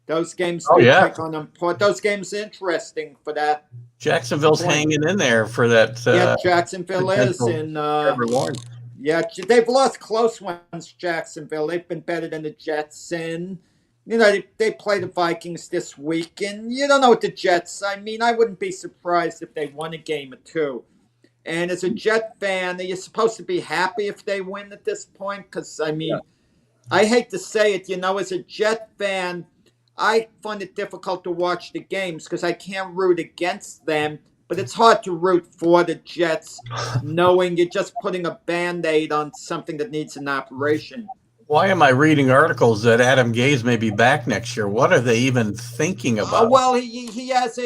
those games pick on them. Those games are interesting for that. Jacksonville's hanging in there for that. Jacksonville is in. Yeah, they've lost close ones, Jacksonville. They've been better than the Jets. And, they play the Vikings this week. And you don't know what the Jets, I mean, I wouldn't be surprised if they won a game or two. And as a Jet fan, are you supposed to be happy if they win at this point? Because, I mean, I hate to say it, as a Jet fan, I find it difficult to watch the games because I can't root against them. But it's hard to root for the Jets knowing you're just putting a Band-Aid on something that needs an operation. Why am I reading articles that Adam Gase may be back next year? What are they even thinking about? Well, he has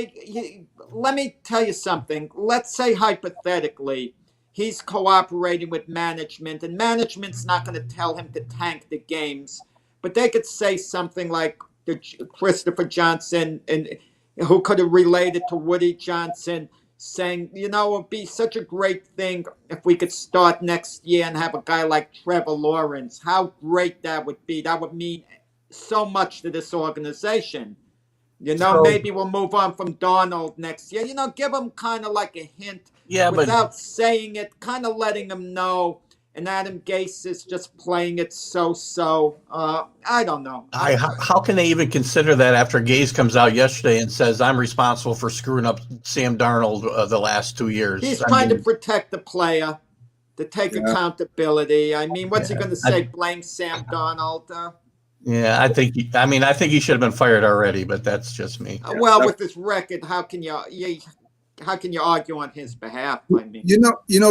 let me tell you something. Let's say hypothetically he's cooperating with management, and management's not going to tell him to tank the games. But they could say something like Christopher Johnson and who could have related to Woody Johnson, saying, it would be such a great thing if we could start next year and have a guy like Trevor Lawrence. How great that would be. That would mean so much to this organization. Maybe we'll move on from Darnold next year. Give them kind of like a hint without saying it, kind of letting them know. And Adam Gase is just playing it so. I don't know. How can they even consider that after Gase comes out yesterday and says, I'm responsible for screwing up Sam Darnold the last 2 years? He's trying to protect the player, to take accountability. I mean, what's he going to say? Blame Sam Darnold? I think he should have been fired already, but that's just me. Well, with this record, how can you argue on his behalf? I mean,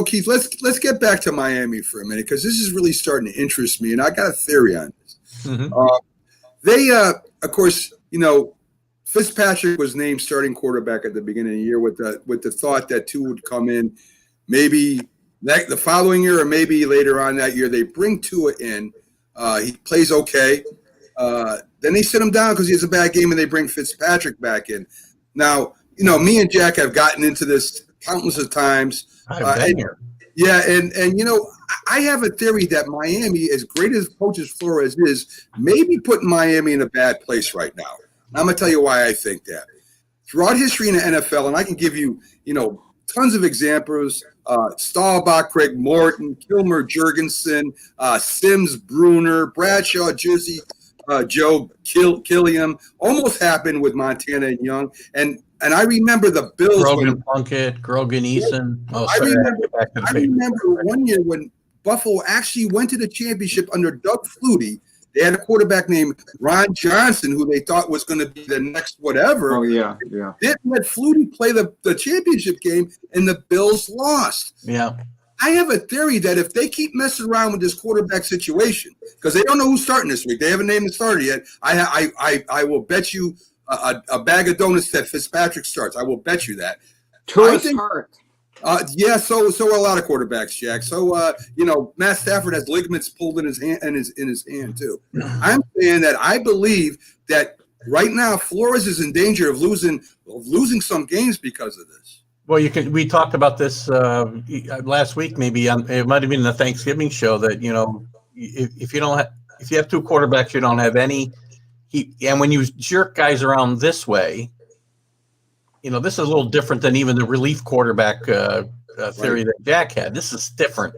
Keith, let's get back to Miami for a minute because this is really starting to interest me, and I got a theory on this. Mm-hmm. Of course, Fitzpatrick was named starting quarterback at the beginning of the year with the thought that Tua would come in, maybe the following year or maybe later on that year. They bring Tua in, he plays okay. Then they sit him down because he has a bad game, and they bring Fitzpatrick back in. Now, me and Jack have gotten into this countless of times. And I have a theory that Miami, as great as Coach Flores is, may be putting Miami in a bad place right now. And I'm going to tell you why I think that. Throughout history in the NFL, and I can give you, tons of examples, Staubach, Craig Morton, Kilmer, Jurgensen, Sims, Bruner, Bradshaw, Jersey, Joe Killiam, almost happened with Montana and Young. And And I remember the Bills. Grogan Plunkett, Grogan Eason. Oh, I sorry. remember one year when Buffalo actually went to the championship under Doug Flutie. They had a quarterback named Ron Johnson, who they thought was going to be the next whatever. Oh, yeah. Didn't let Flutie play the championship game, and the Bills lost. Yeah. I have a theory that if they keep messing around with this quarterback situation, because they don't know who's starting this week, they haven't named the starter yet. I will bet you a bag of donuts that Fitzpatrick starts. I will bet you that. Tua's hurt. Yeah, so are a lot of quarterbacks, Jack. So Matt Stafford has ligaments pulled in his hand in his hand too. I'm saying that I believe that right now Flores is in danger of losing some games because of this. Well, we talked about this last week, maybe it might have been the Thanksgiving show that if you have two quarterbacks, you don't have any. And when you jerk guys around this way, this is a little different than even the relief quarterback theory that Jack had. This is different,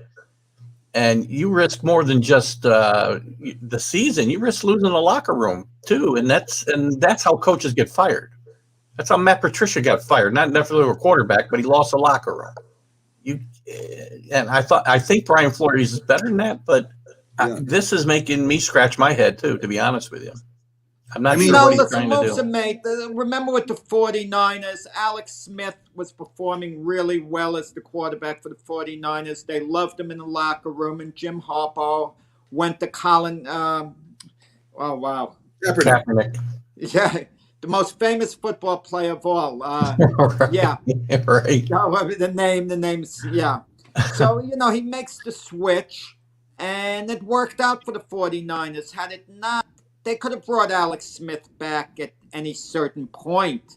and you risk more than just the season. You risk losing the locker room too, and that's how coaches get fired. That's how Matt Patricia got fired. Not necessarily a quarterback, but he lost the locker room. And I think Brian Flores is better than that, but this is making me scratch my head too, to be honest with you. I'm not sure what he's trying to do. Mate, remember with the 49ers, Alex Smith was performing really well as the quarterback for the 49ers. They loved him in the locker room, and Jim Harbaugh went to Colin. Kaepernick. Yeah, the most famous football player of all. Right. Yeah. Right. The name's, yeah. So, he makes the switch, and it worked out for the 49ers. Had it not, they could have brought Alex Smith back at any certain point,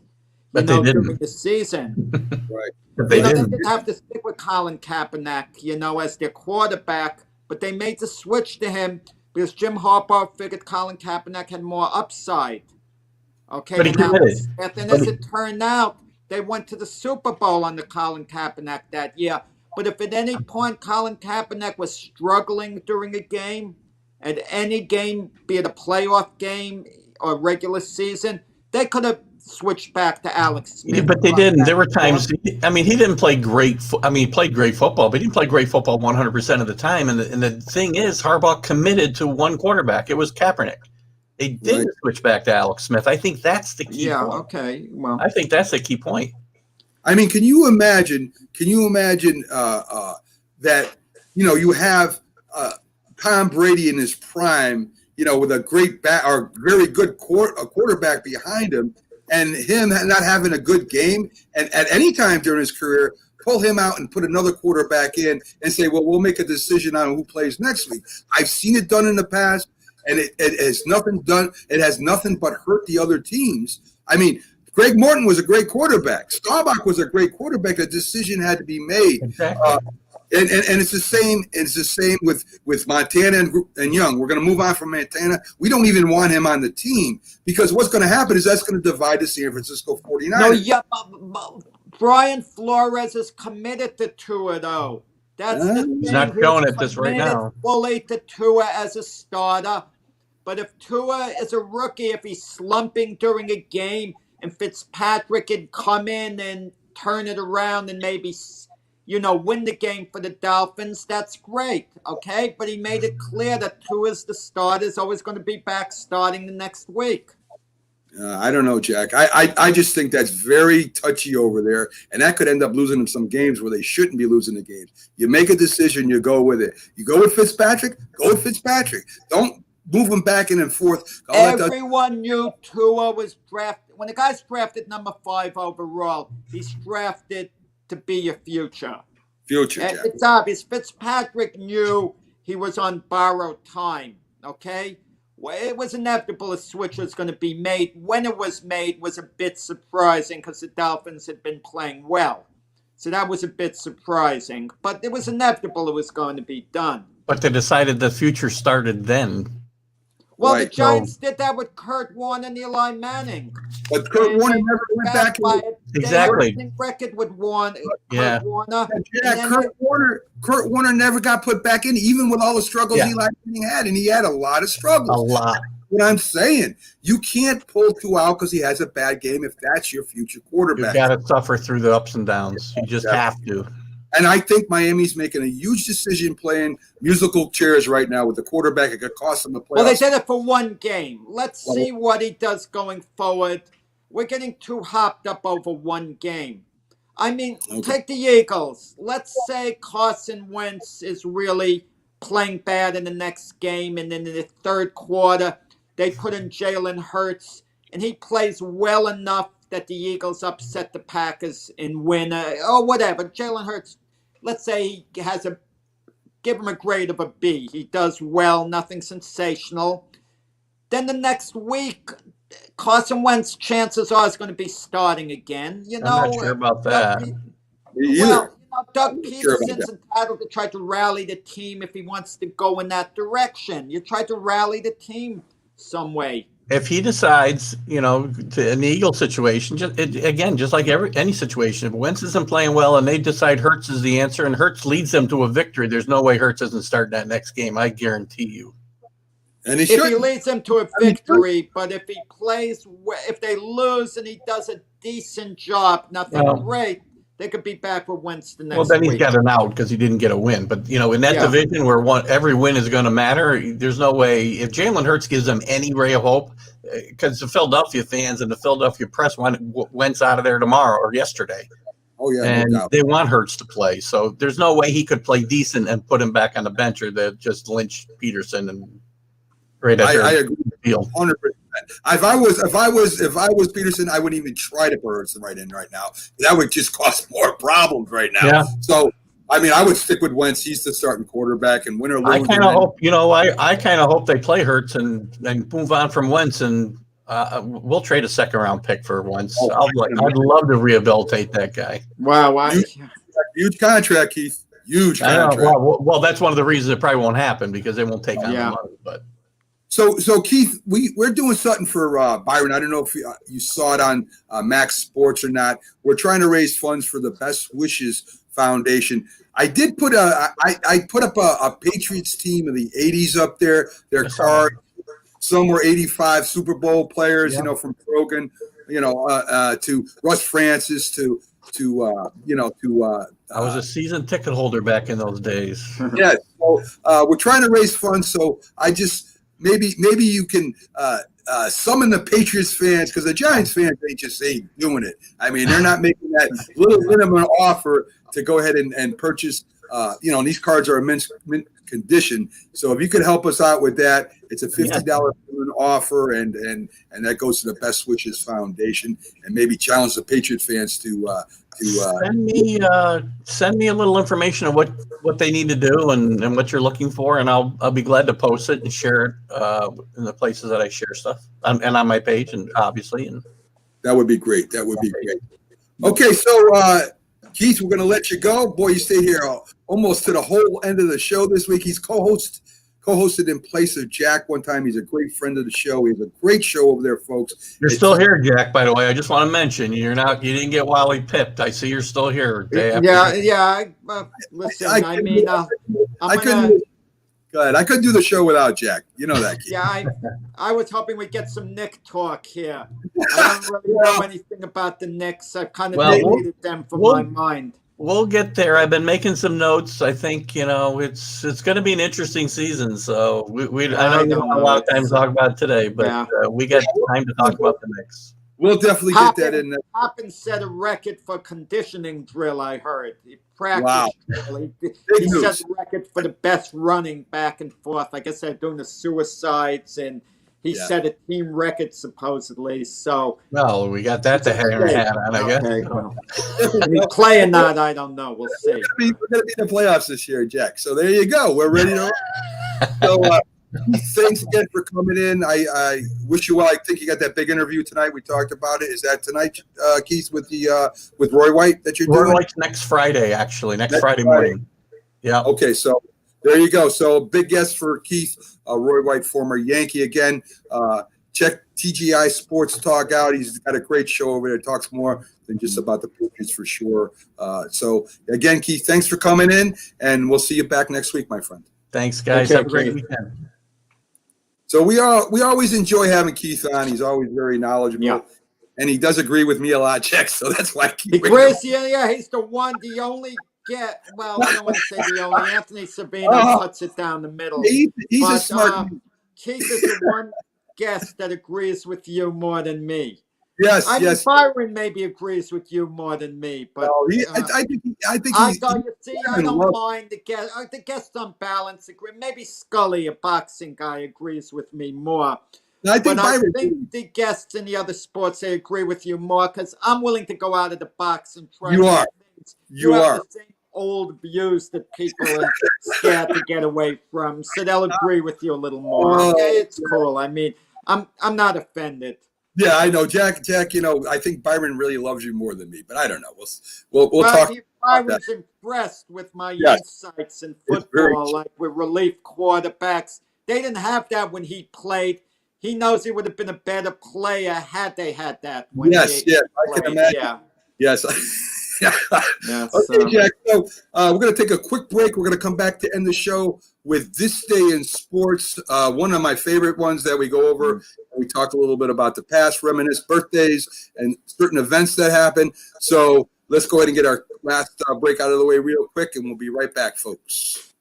during the season. Right. They didn't have to stick with Colin Kaepernick, as their quarterback, but they made the switch to him because Jim Harbaugh figured Colin Kaepernick had more upside. Okay, but he committed. And as it turned out, they went to the Super Bowl under Colin Kaepernick that year. But if at any point Colin Kaepernick was struggling during a game, at any game, be it a playoff game or regular season, they could have switched back to Alex Smith. Yeah, but they didn't. There were times. He didn't play great. He played great football, but he didn't play great football 100% of the time. And the thing is, Harbaugh committed to one quarterback. It was Kaepernick. They didn't switch back to Alex Smith. I think that's the key point. Okay. Well, I think that's the key point. I mean, can you imagine that you have Tom Brady in his prime, with a great very good quarterback behind him, and him not having a good game, and at any time during his career, pull him out and put another quarterback in and say, well, we'll make a decision on who plays next week. I've seen it done in the past, and it has nothing done. It has nothing but hurt the other teams. I mean, Greg Morton was a great quarterback. Staubach was a great quarterback. A decision had to be made. Exactly. And it's the same. It's the same with Montana and Young. We're going to move on from Montana. We don't even want him on the team because what's going to happen is that's going to divide the San Francisco 49ers. No, Brian Flores is committed to Tua, though. That's the thing. He's not showing it this right now. Fully to Tua as a starter, but if Tua is a rookie, if he's slumping during a game, and Fitzpatrick can come in and turn it around and maybe, win the game for the Dolphins, that's great, okay? But he made it clear that Tua's the starter, is always going to be back starting the next week. I don't know, Jack. I just think that's very touchy over there, and that could end up losing them some games where they shouldn't be losing the games. You make a decision, you go with it. You go with Fitzpatrick, go with Fitzpatrick. Don't move him back in and forth. Everyone knew Tua was drafted. When a guy's drafted number 5 overall, he's drafted to be your future. Jack. It's obvious. Fitzpatrick knew he was on borrowed time, okay? Well, it was inevitable a switch was going to be made. When it was made was a bit surprising because the Dolphins had been playing well. So that was a bit surprising. But it was inevitable it was going to be done. But they decided the future started then. Well, the Giants did that with Kurt Warner and Eli Manning. But Kurt Warner never went back. Exactly. Record with Warner. Yeah. Kurt Warner. Yeah, Kurt Warner never got put back in, even with all the struggles Eli Manning had, and he had a lot of struggles. A lot. what I'm saying. You can't pull two out because he has a bad game if that's your future quarterback. You got to suffer through the ups and downs. You just have to. And I think Miami's making a huge decision playing musical chairs right now with the quarterback. It could cost them the playoffs. Well, they did it for one game. Let's see what he does going forward. We're getting too hopped up over one game. I mean, take the Eagles. Let's say Carson Wentz is really playing bad in the next game, and then in the third quarter, they put in Jalen Hurts, and he plays well enough that the Eagles upset the Packers and win, or whatever. Jalen Hurts, let's say he has give him a grade of a B. He does well, nothing sensational. Then the next week, Carson Wentz, chances are, is going to be starting again. I'm not sure about that. Doug Peterson's entitled to try to rally the team if he wants to go in that direction. You try to rally the team some way. If he decides, in the Eagle situation, just like any situation, if Wentz isn't playing well and they decide Hurts is the answer and Hurts leads them to a victory, there's no way Hurts isn't starting that next game. I guarantee you. And if he leads them to a victory, but if he plays, if they lose and he does a decent job, nothing great, they could be back with Wentz the next week. Well, then he's got an out because he didn't get a win. But, in that division where every win is going to matter, there's no way. If Jalen Hurts gives them any ray of hope, because the Philadelphia fans and the Philadelphia press want Wentz out of there tomorrow or yesterday. Oh, yeah. And no doubt. they want Hurts to play. So there's no way he could play decent and put him back on the bench or they just lynch Peterson and right at I agree. Field. 100%. If I was Peterson, I wouldn't even try to put Hurts right now. That would just cause more problems right now. Yeah. So, I would stick with Wentz. He's the starting quarterback, and win or lose. I kind of hope, I kind of hope they play Hurts and move on from Wentz, and we'll trade a second-round pick for Wentz. I'd love to rehabilitate that guy. Wow, huge contract, Keith. Huge contract. Well, that's one of the reasons it probably won't happen because they won't take on the money. But so Keith, we're doing something for Byron. I don't know if you saw it on Max Sports or not. We're trying to raise funds for the Best Wishes Foundation. I did put I put up a Patriots team of the 80s up there. Their card. Some were 85 Super Bowl players, from Krogan, to Russ Francis to I was a season ticket holder back in those days. Yeah. So we're trying to raise funds. So I just maybe you can summon the Patriots fans, because the Giants fans ain't doing it. They're not making that little minimum offer to go ahead and purchase. And these cards are in mint condition. So if you could help us out with that, it's a $50 offer, and that goes to the Best Wishes Foundation, and maybe challenge the Patriots fans to send me a little information of what they need to do and what you're looking for, and I'll be glad to post it and share it in the places that I share stuff and on my page, and obviously, and that would be great. Okay, so Keith, we're going to let you go. Boy, you stay here almost to the whole end of the show this week. He's co-hosted in place of Jack one time. He's a great friend of the show. He has a great show over there, folks. You're still here, Jack, by the way. I just want to mention you didn't get Wally pipped. I see you're still here. Listen, Go ahead. I couldn't do the show without Jack. You know that, Keith. Yeah, I was hoping we'd get some Knick talk here. I don't really know anything about the Knicks. I've kind of deleted them from my mind. We'll get there. I've been making some notes. I think it's going to be an interesting season. So I don't know a lot of time to talk about it today, but we got time to talk about the Knicks. We'll definitely get that in there. Hoppin set a record for conditioning drill, I heard. He practiced. Wow. He set a record for the best running back and forth. I guess they're doing the suicides, and he set a team record supposedly. So well, we got that to hang our hat on, I guess. Okay, well. He's playing that, I don't know. We'll see. We're gonna be in the playoffs this year, Jack. So there you go. We're ready to so thanks again for coming in. I wish you well. I think you got that big interview tonight. We talked about it. Is that tonight, Keith, with Roy White that you're doing? Roy White's next Friday, actually. Next Friday morning. Yeah. Okay, so there you go. So big guest for Keith, Roy White, former Yankee. Again, check TGI Sports Talk out. He's got a great show over there. Talks more than just about the Patriots for sure. So again, Keith, thanks for coming in, and we'll see you back next week, my friend. Thanks, guys. Have a great weekend. So we always enjoy having Keith on. He's always very knowledgeable. Yeah. And he does agree with me a lot, Jack. So that's why I keep He bringing him agrees, yeah, he's the only well, I don't want to say the only. Anthony Sabino cuts it down the middle. He's a smart man. Keith is the one guest that agrees with you more than me. Yes, I yes. think Byron maybe agrees with you more than me, but I think I don't mind the guest on balance agree. Maybe Scully, a boxing guy, agrees with me more. I think I think the guests in the other sports, they agree with you more because I'm willing to go out of the box and try. You are. You have the same old views that people are scared to get away from, so they'll agree with you a little more. Okay, it's cool. I mean, I'm not offended. Yeah, I know, Jack. You know, I think Byron really loves you more than me, but I don't know. We'll talk. Byron's impressed with my insights in football, like with relief quarterbacks. They didn't have that when he played. He knows he would have been a better player had they had that. When I can imagine. Yeah. Yes. Okay, Jack. So we're going to take a quick break. We're going to come back to end the show with This Day in Sports, one of my favorite ones that we go over. We talk a little bit about the past, reminisce birthdays and certain events that happen. So let's go ahead and get our last break out of the way real quick, and we'll be right back, folks.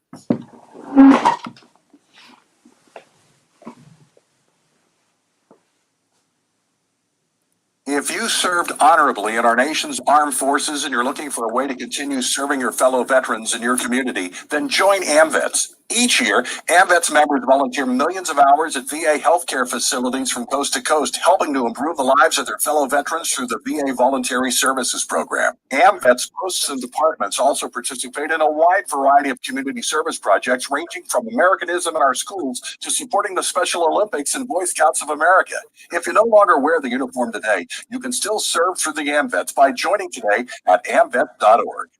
If you served honorably in our nation's armed forces and you're looking for a way to continue serving your fellow veterans in your community, then join AMVETS. Each year, AMVETS members volunteer millions of hours at VA healthcare facilities from coast to coast, helping to improve the lives of their fellow veterans through the VA Voluntary Services Program. AMVETS posts and departments also participate in a wide variety of community service projects, ranging from Americanism in our schools to supporting the Special Olympics and Boy Scouts of America. If you no longer wear the uniform today, you can still serve through the AMVETS by joining today at amvet.org.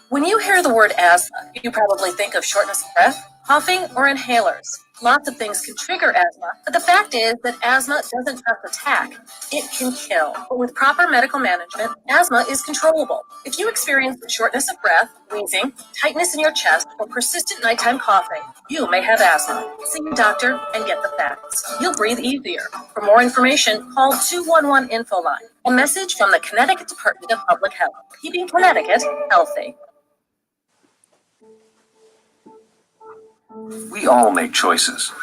When you hear the word asthma, you probably think of shortness of breath, coughing, or inhalers. Lots of things can trigger asthma, but the fact is that asthma doesn't just attack, it can kill. But with proper medical management, asthma is controllable. If you experience shortness of breath, wheezing, tightness in your chest, or persistent nighttime coughing, you may have asthma. See your doctor and get the facts. You'll breathe easier. For more information, call 211 Info Line. A message from the Connecticut Department of Public Health, keeping Connecticut healthy. We all make choices.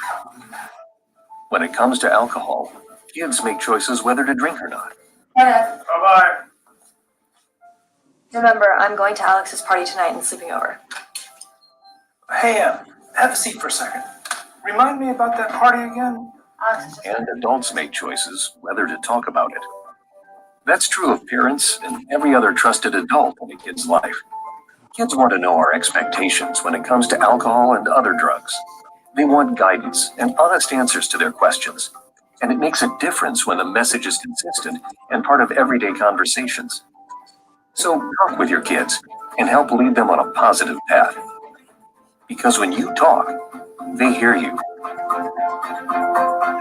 When it comes to alcohol, kids make choices whether to drink or not. Kenneth, Bye-bye. remember, I'm going to Alex's party tonight and sleeping over. Hey, have a seat for a second. Remind me about that party again? And adults make choices whether to talk about it. That's true of parents and every other trusted adult in a kid's life. Kids want to know our expectations when it comes to alcohol and other drugs. They want guidance and honest answers to their questions. And it makes a difference when the message is consistent and part of everyday conversations. So talk with your kids and help lead them on a positive path. Because when you talk, they hear you.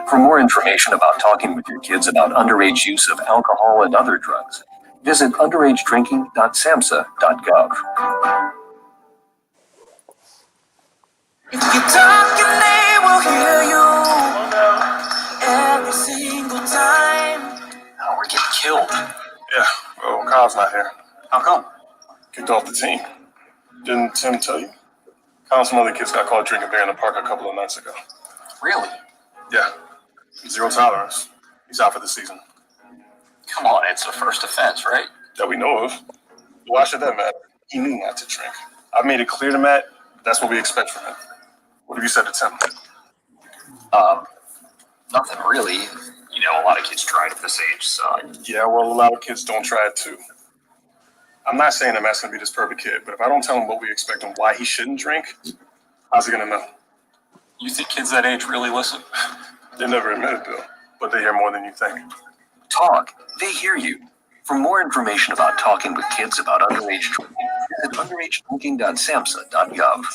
For more information about talking with your kids about underage use of alcohol and other drugs, visit underagedrinking.samhsa.gov. If you talk and they will hear you every single time. Oh, we're getting killed. Yeah, well, Kyle's not here. How come? Kicked off the team. Didn't Tim tell you? Kyle and some other kids got caught drinking beer in the park a couple of nights ago. Really? Yeah. Zero tolerance. He's out for the season. Come on, it's a first offense, right? That we know of. Why should that matter? He knew not to drink. I've made it clear to Matt, that's what we expect from him. What have you said to Tim? Nothing really. You know, a lot of kids try it at this age, so. Yeah, well, a lot of kids don't try it too. I'm not saying that Matt's gonna be this perfect kid, but if I don't tell him what we expect and why he shouldn't drink, how's he gonna know? You think kids that age really listen? They never admit it, Bill, but they hear more than you think. Talk, they hear you. For more information about talking with kids about underage drinking, visit underagedrinking.samhsa.gov.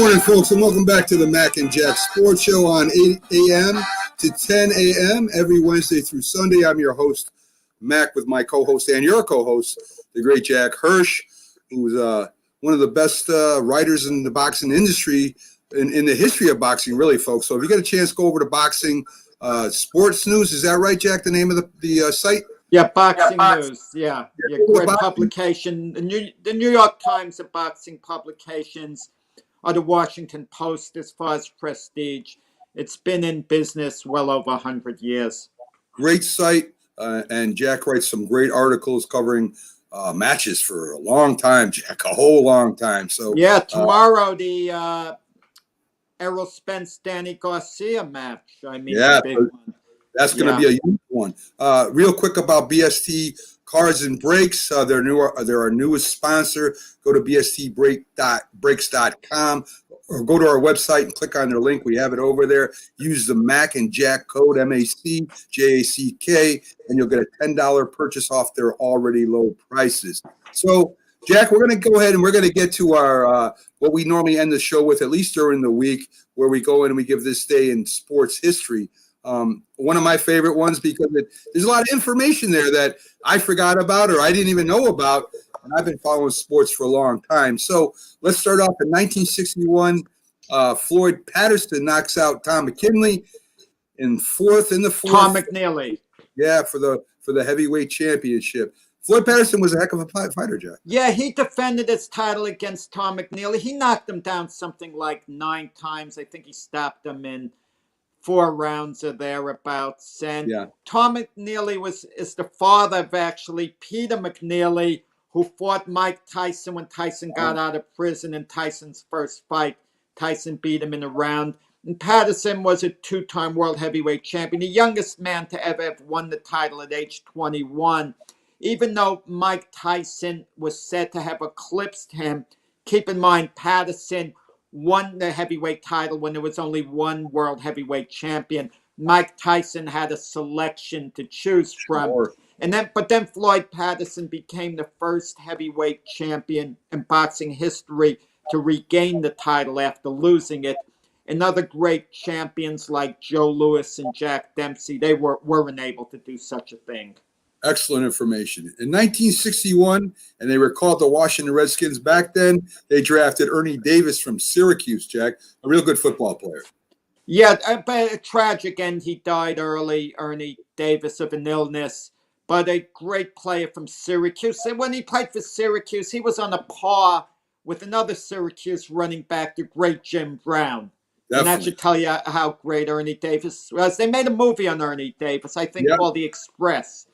morning, folks, and welcome back to the Mac and Jack Sports Show on 8 a.m. to 10 a.m. every Wednesday through Sunday. I'm your host, Mac, with my co-host and your co-host, the great Jack Hirsch, who's one of the best writers in the boxing industry, in the history of boxing, really, folks. So if you get a chance, go over to Boxing Sports News. Is that right, Jack, the name of the site? Yeah, Boxing News. Yeah, great publication. The New York Times of boxing publications, or the Washington Post as far as prestige. It's been in business well over 100 years. Great site, and Jack writes some great articles covering matches for a long time, Jack, a whole long time. So yeah, tomorrow the Errol Spence Danny Garcia match. I mean, yeah, big one. That's going to be a huge one. Real quick about BST Cards and Breaks. They're our newest sponsor. Go to bstbreaks.com or go to our website and click on their link. We have it over there. Use the Mac and Jack code, MACJACK, and you'll get a $10 purchase off their already low prices. So, Jack, we're going to go ahead and we're going to get to our what we normally end the show with, at least during the week, where we go in and we give this day in sports history. One of my favorite ones because there's a lot of information there that I forgot about or I didn't even know about, and I've been following sports for a long time. So let's start off in 1961. Floyd Patterson knocks out Tom McKinley in the fourth. Tom McNeely. Yeah, for the heavyweight championship. Floyd Patterson was a heck of a fighter, Jack. Yeah, he defended his title against Tom McNeely. He knocked him down something like 9 times. I think he stopped him in 4 rounds or thereabouts. And Tom McNeely is the father of actually Peter McNeely, who fought Mike Tyson when Tyson got out of prison in Tyson's first fight. Tyson beat him in a round. And Patterson was a 2-time world heavyweight champion, the youngest man to ever have won the title at age 21. Even though Mike Tyson was said to have eclipsed him, keep in mind Patterson won the heavyweight title when there was only one world heavyweight champion. Mike Tyson had a selection to choose from. But then Floyd Patterson became the first heavyweight champion in boxing history to regain the title after losing it. And other great champions like Joe Louis and Jack Dempsey, they weren't able to do such a thing. Excellent information. In 1961, and they were called the Washington Redskins back then, they drafted Ernie Davis from Syracuse, Jack, a real good football player. Yeah, but a tragic end. He died early, Ernie Davis, of an illness, but a great player from Syracuse. And when he played for Syracuse, he was on a par with another Syracuse running back, the great Jim Brown. Definitely. And that should tell you how great Ernie Davis was. They made a movie on Ernie Davis, I think, called The Express.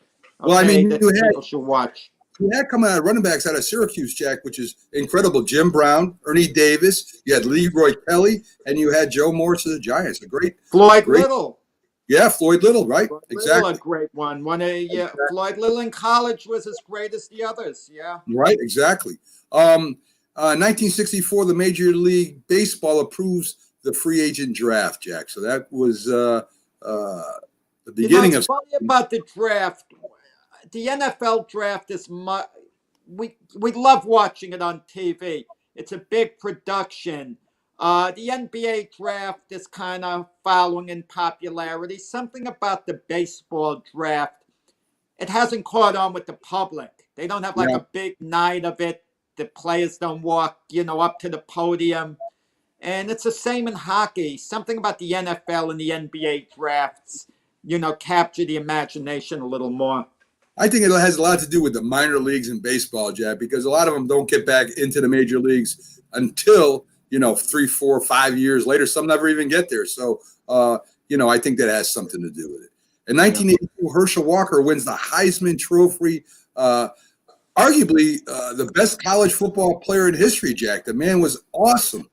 Well, I mean, people should watch. You had coming out of running backs out of Syracuse, Jack, which is incredible. Jim Brown, Ernie Davis, you had Leroy Kelly, and you had Joe Morris of the Giants. Floyd Little. Yeah, Floyd Little, right? Floyd exactly. Little, a great one. Exactly. Floyd Little in college was as great as the others. Yeah. Right, exactly. 1964, the Major League Baseball approves the free agent draft, Jack. So that was the beginning of. Funny about the draft. The NFL draft is we love watching it on TV. It's a big production. The NBA draft is kind of following in popularity. Something about the baseball draft, it hasn't caught on with the public. They don't have a big night of it. The players don't walk, up to the podium. And it's the same in hockey. Something about the NFL and the NBA drafts, capture the imagination a little more. I think it has a lot to do with the minor leagues in baseball, Jack, because a lot of them don't get back into the major leagues until, 3, 4, 5 years later. Some never even get there. So, I think that has something to do with it. In 1982, Herschel Walker wins the Heisman Trophy, arguably the best college football player in history, Jack. The man was awesome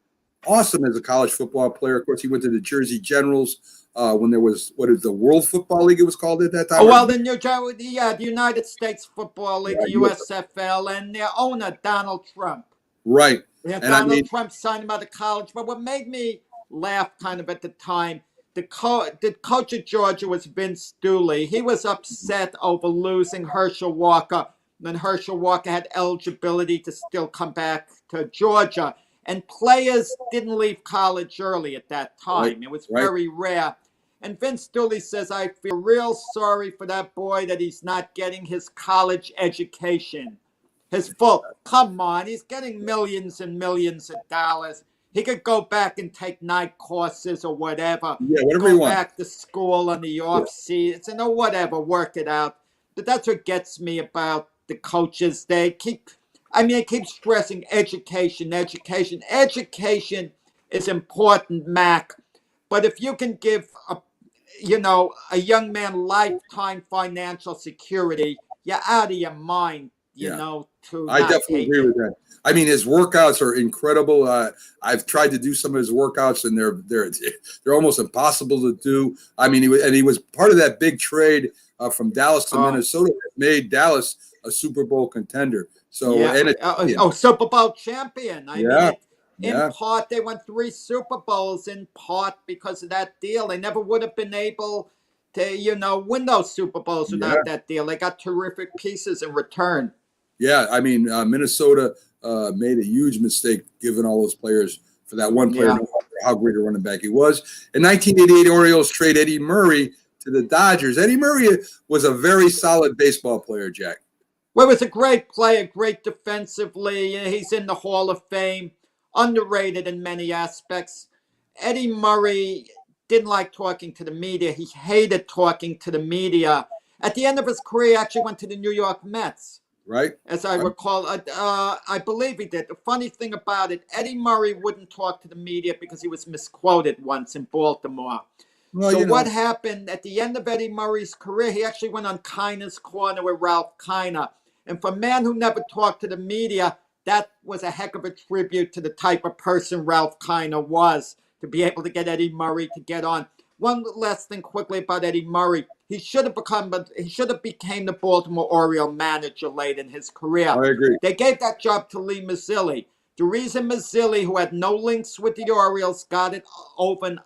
as a college football player. Of course, he went to the Jersey Generals. When there was, the World Football League it was called at that time? Oh, well, the United States Football League, the USFL, and their owner, Donald Trump. Right. Yeah, Donald Trump signed him out of college. But what made me laugh kind of at the time, the coach of Georgia was Vince Dooley. He was upset over losing Herschel Walker. Then Herschel Walker had eligibility to still come back to Georgia. And players didn't leave college early at that time. Right, It was right. very rare. And Vince Dooley says, I feel real sorry for that boy that he's not getting his college education. His full, come on, he's getting millions and millions of dollars. He could go back and take night courses or whatever. Yeah, whatever go you want. back to school on the off season or whatever, work it out. But that's what gets me about the coaches. They keep stressing education. Education is important, Mac. But if you can give a young man lifetime financial security, you're out of your mind, I definitely agree with that. I mean, his workouts are incredible. I've tried to do some of his workouts, and they're almost impossible to do. I mean, he was part of that big trade from Dallas to Minnesota that made Dallas a Super Bowl contender. So, Super Bowl champion. I mean, in Yeah. part, they won 3 Super Bowls in part because of that deal. They never would have been able to, win those Super Bowls without that deal. They got terrific pieces in return. Yeah, I mean, Minnesota made a huge mistake giving all those players for that one player, no matter how great a running back he was. In 1988, Orioles trade Eddie Murray to the Dodgers. Eddie Murray was a very solid baseball player, Jack. Well, he was a great player, great defensively. He's in the Hall of Fame, underrated in many aspects. Eddie Murray didn't like talking to the media. He hated talking to the media. At the end of his career, he actually went to the New York Mets. Right. As I recall, I believe he did. The funny thing about it, Eddie Murray wouldn't talk to the media because he was misquoted once in Baltimore. Well, so what happened at the end of Eddie Murray's career, he actually went on Kiner's Corner with Ralph Kiner. And for a man who never talked to the media, that was a heck of a tribute to the type of person Ralph Kiner was, to be able to get Eddie Murray to get on. One last thing quickly about Eddie Murray. He should have became the Baltimore Oriole manager late in his career. I agree. They gave that job to Lee Mazzilli. The reason Mazzilli, who had no links with the Orioles, got it over an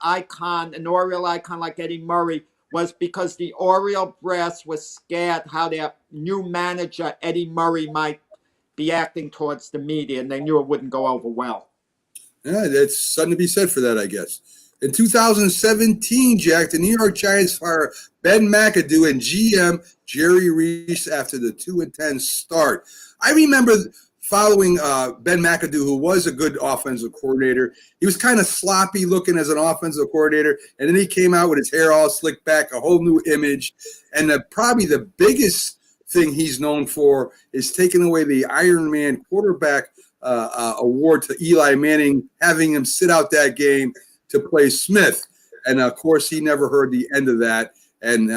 Oriole icon like Eddie Murray, was because the Oriole brass was scared how their new manager, Eddie Murray, might be acting towards the media, and they knew it wouldn't go over well. Yeah, that's something to be said for that, I guess. In 2017, Jack, the New York Giants fire Ben McAdoo and GM Jerry Reese after the 2-10 start. I remember following Ben McAdoo, who was a good offensive coordinator. He was kind of sloppy looking as an offensive coordinator, and then he came out with his hair all slicked back, a whole new image. And probably the biggest thing he's known for is taking away the Iron Man quarterback award to Eli Manning, having him sit out that game to play Smith. And of course, he never heard the end of that. And,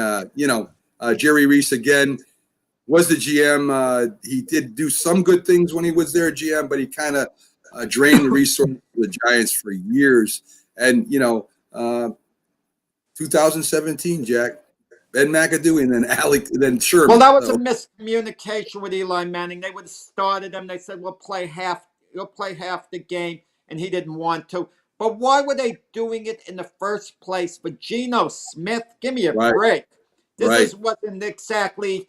Jerry Reese, again, was the GM. He did do some good things when he was there, GM, but he kind of drained the resources of the Giants for years. And, 2017, Jack, Ben McAdoo, and then Sherman. Well, that was a miscommunication with Eli Manning. They would have started him. They said, we'll play half the game, and he didn't want to. But why were they doing it in the first place for Geno Smith? Give me a break. This wasn't exactly.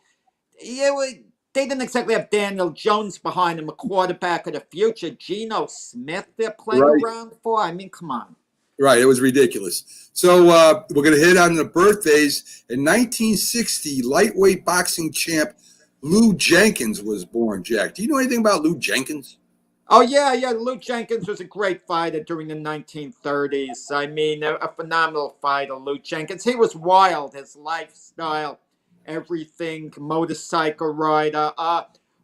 They didn't exactly have Daniel Jones behind him, a quarterback of the future. Geno Smith they're playing around for? I mean, come on. Right, it was ridiculous. So we're going to hit on the birthdays. In 1960, lightweight boxing champ Lou Jenkins was born, Jack. Do you know anything about Lou Jenkins? Oh, yeah. Lou Jenkins was a great fighter during the 1930s. I mean, a phenomenal fighter, Lou Jenkins. He was wild, his lifestyle, everything, motorcycle rider,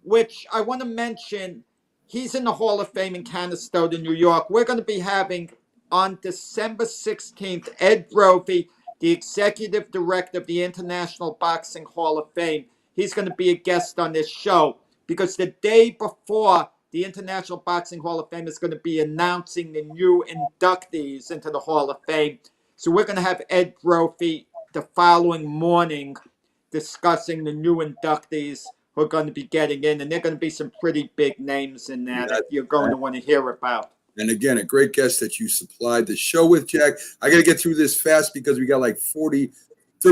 which I want to mention, he's in the Hall of Fame in Canastota, New York. We're going to be having, on December 16th, Ed Brophy, the executive director of the International Boxing Hall of Fame. He's going to be a guest on this show because the day before, the International Boxing Hall of Fame is going to be announcing the new inductees into the Hall of Fame. So we're going to have Ed Brophy the following morning discussing the new inductees who are going to be getting in. And there are going to be some pretty big names in that that you're going to want to hear about. And again, a great guest that you supplied the show with, Jack. I got to get through this fast because we got like 30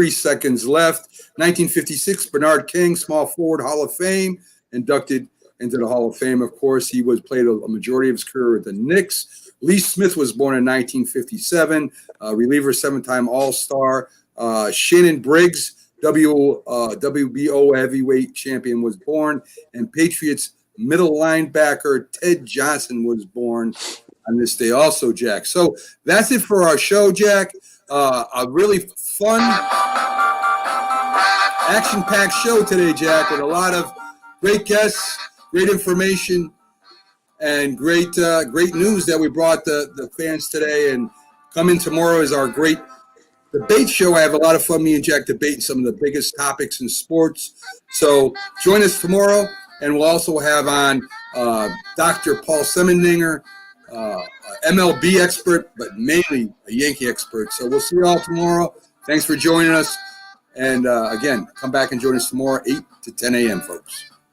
seconds left. 1956, Bernard King, small forward Hall of Fame, inducted into the Hall of Fame. Of course, he played a majority of his career with the Knicks. Lee Smith was born in 1957, reliever, 7-time All-Star. Shannon Briggs, WBO heavyweight champion, was born, and Patriots middle linebacker Ted Johnson was born on this day also, Jack. So that's it for our show, Jack. A really fun, action-packed show today, Jack, with a lot of great guests, great information, and great news that we brought the fans today. And coming tomorrow is our great debate show. I have a lot of fun, me and Jack, debating some of the biggest topics in sports. So join us tomorrow, and we'll also have on Dr. Paul Semendinger, MLB expert, but mainly a Yankee expert. So we'll see you all tomorrow. Thanks for joining us. And again, come back and join us tomorrow, 8 to 10 a.m., folks.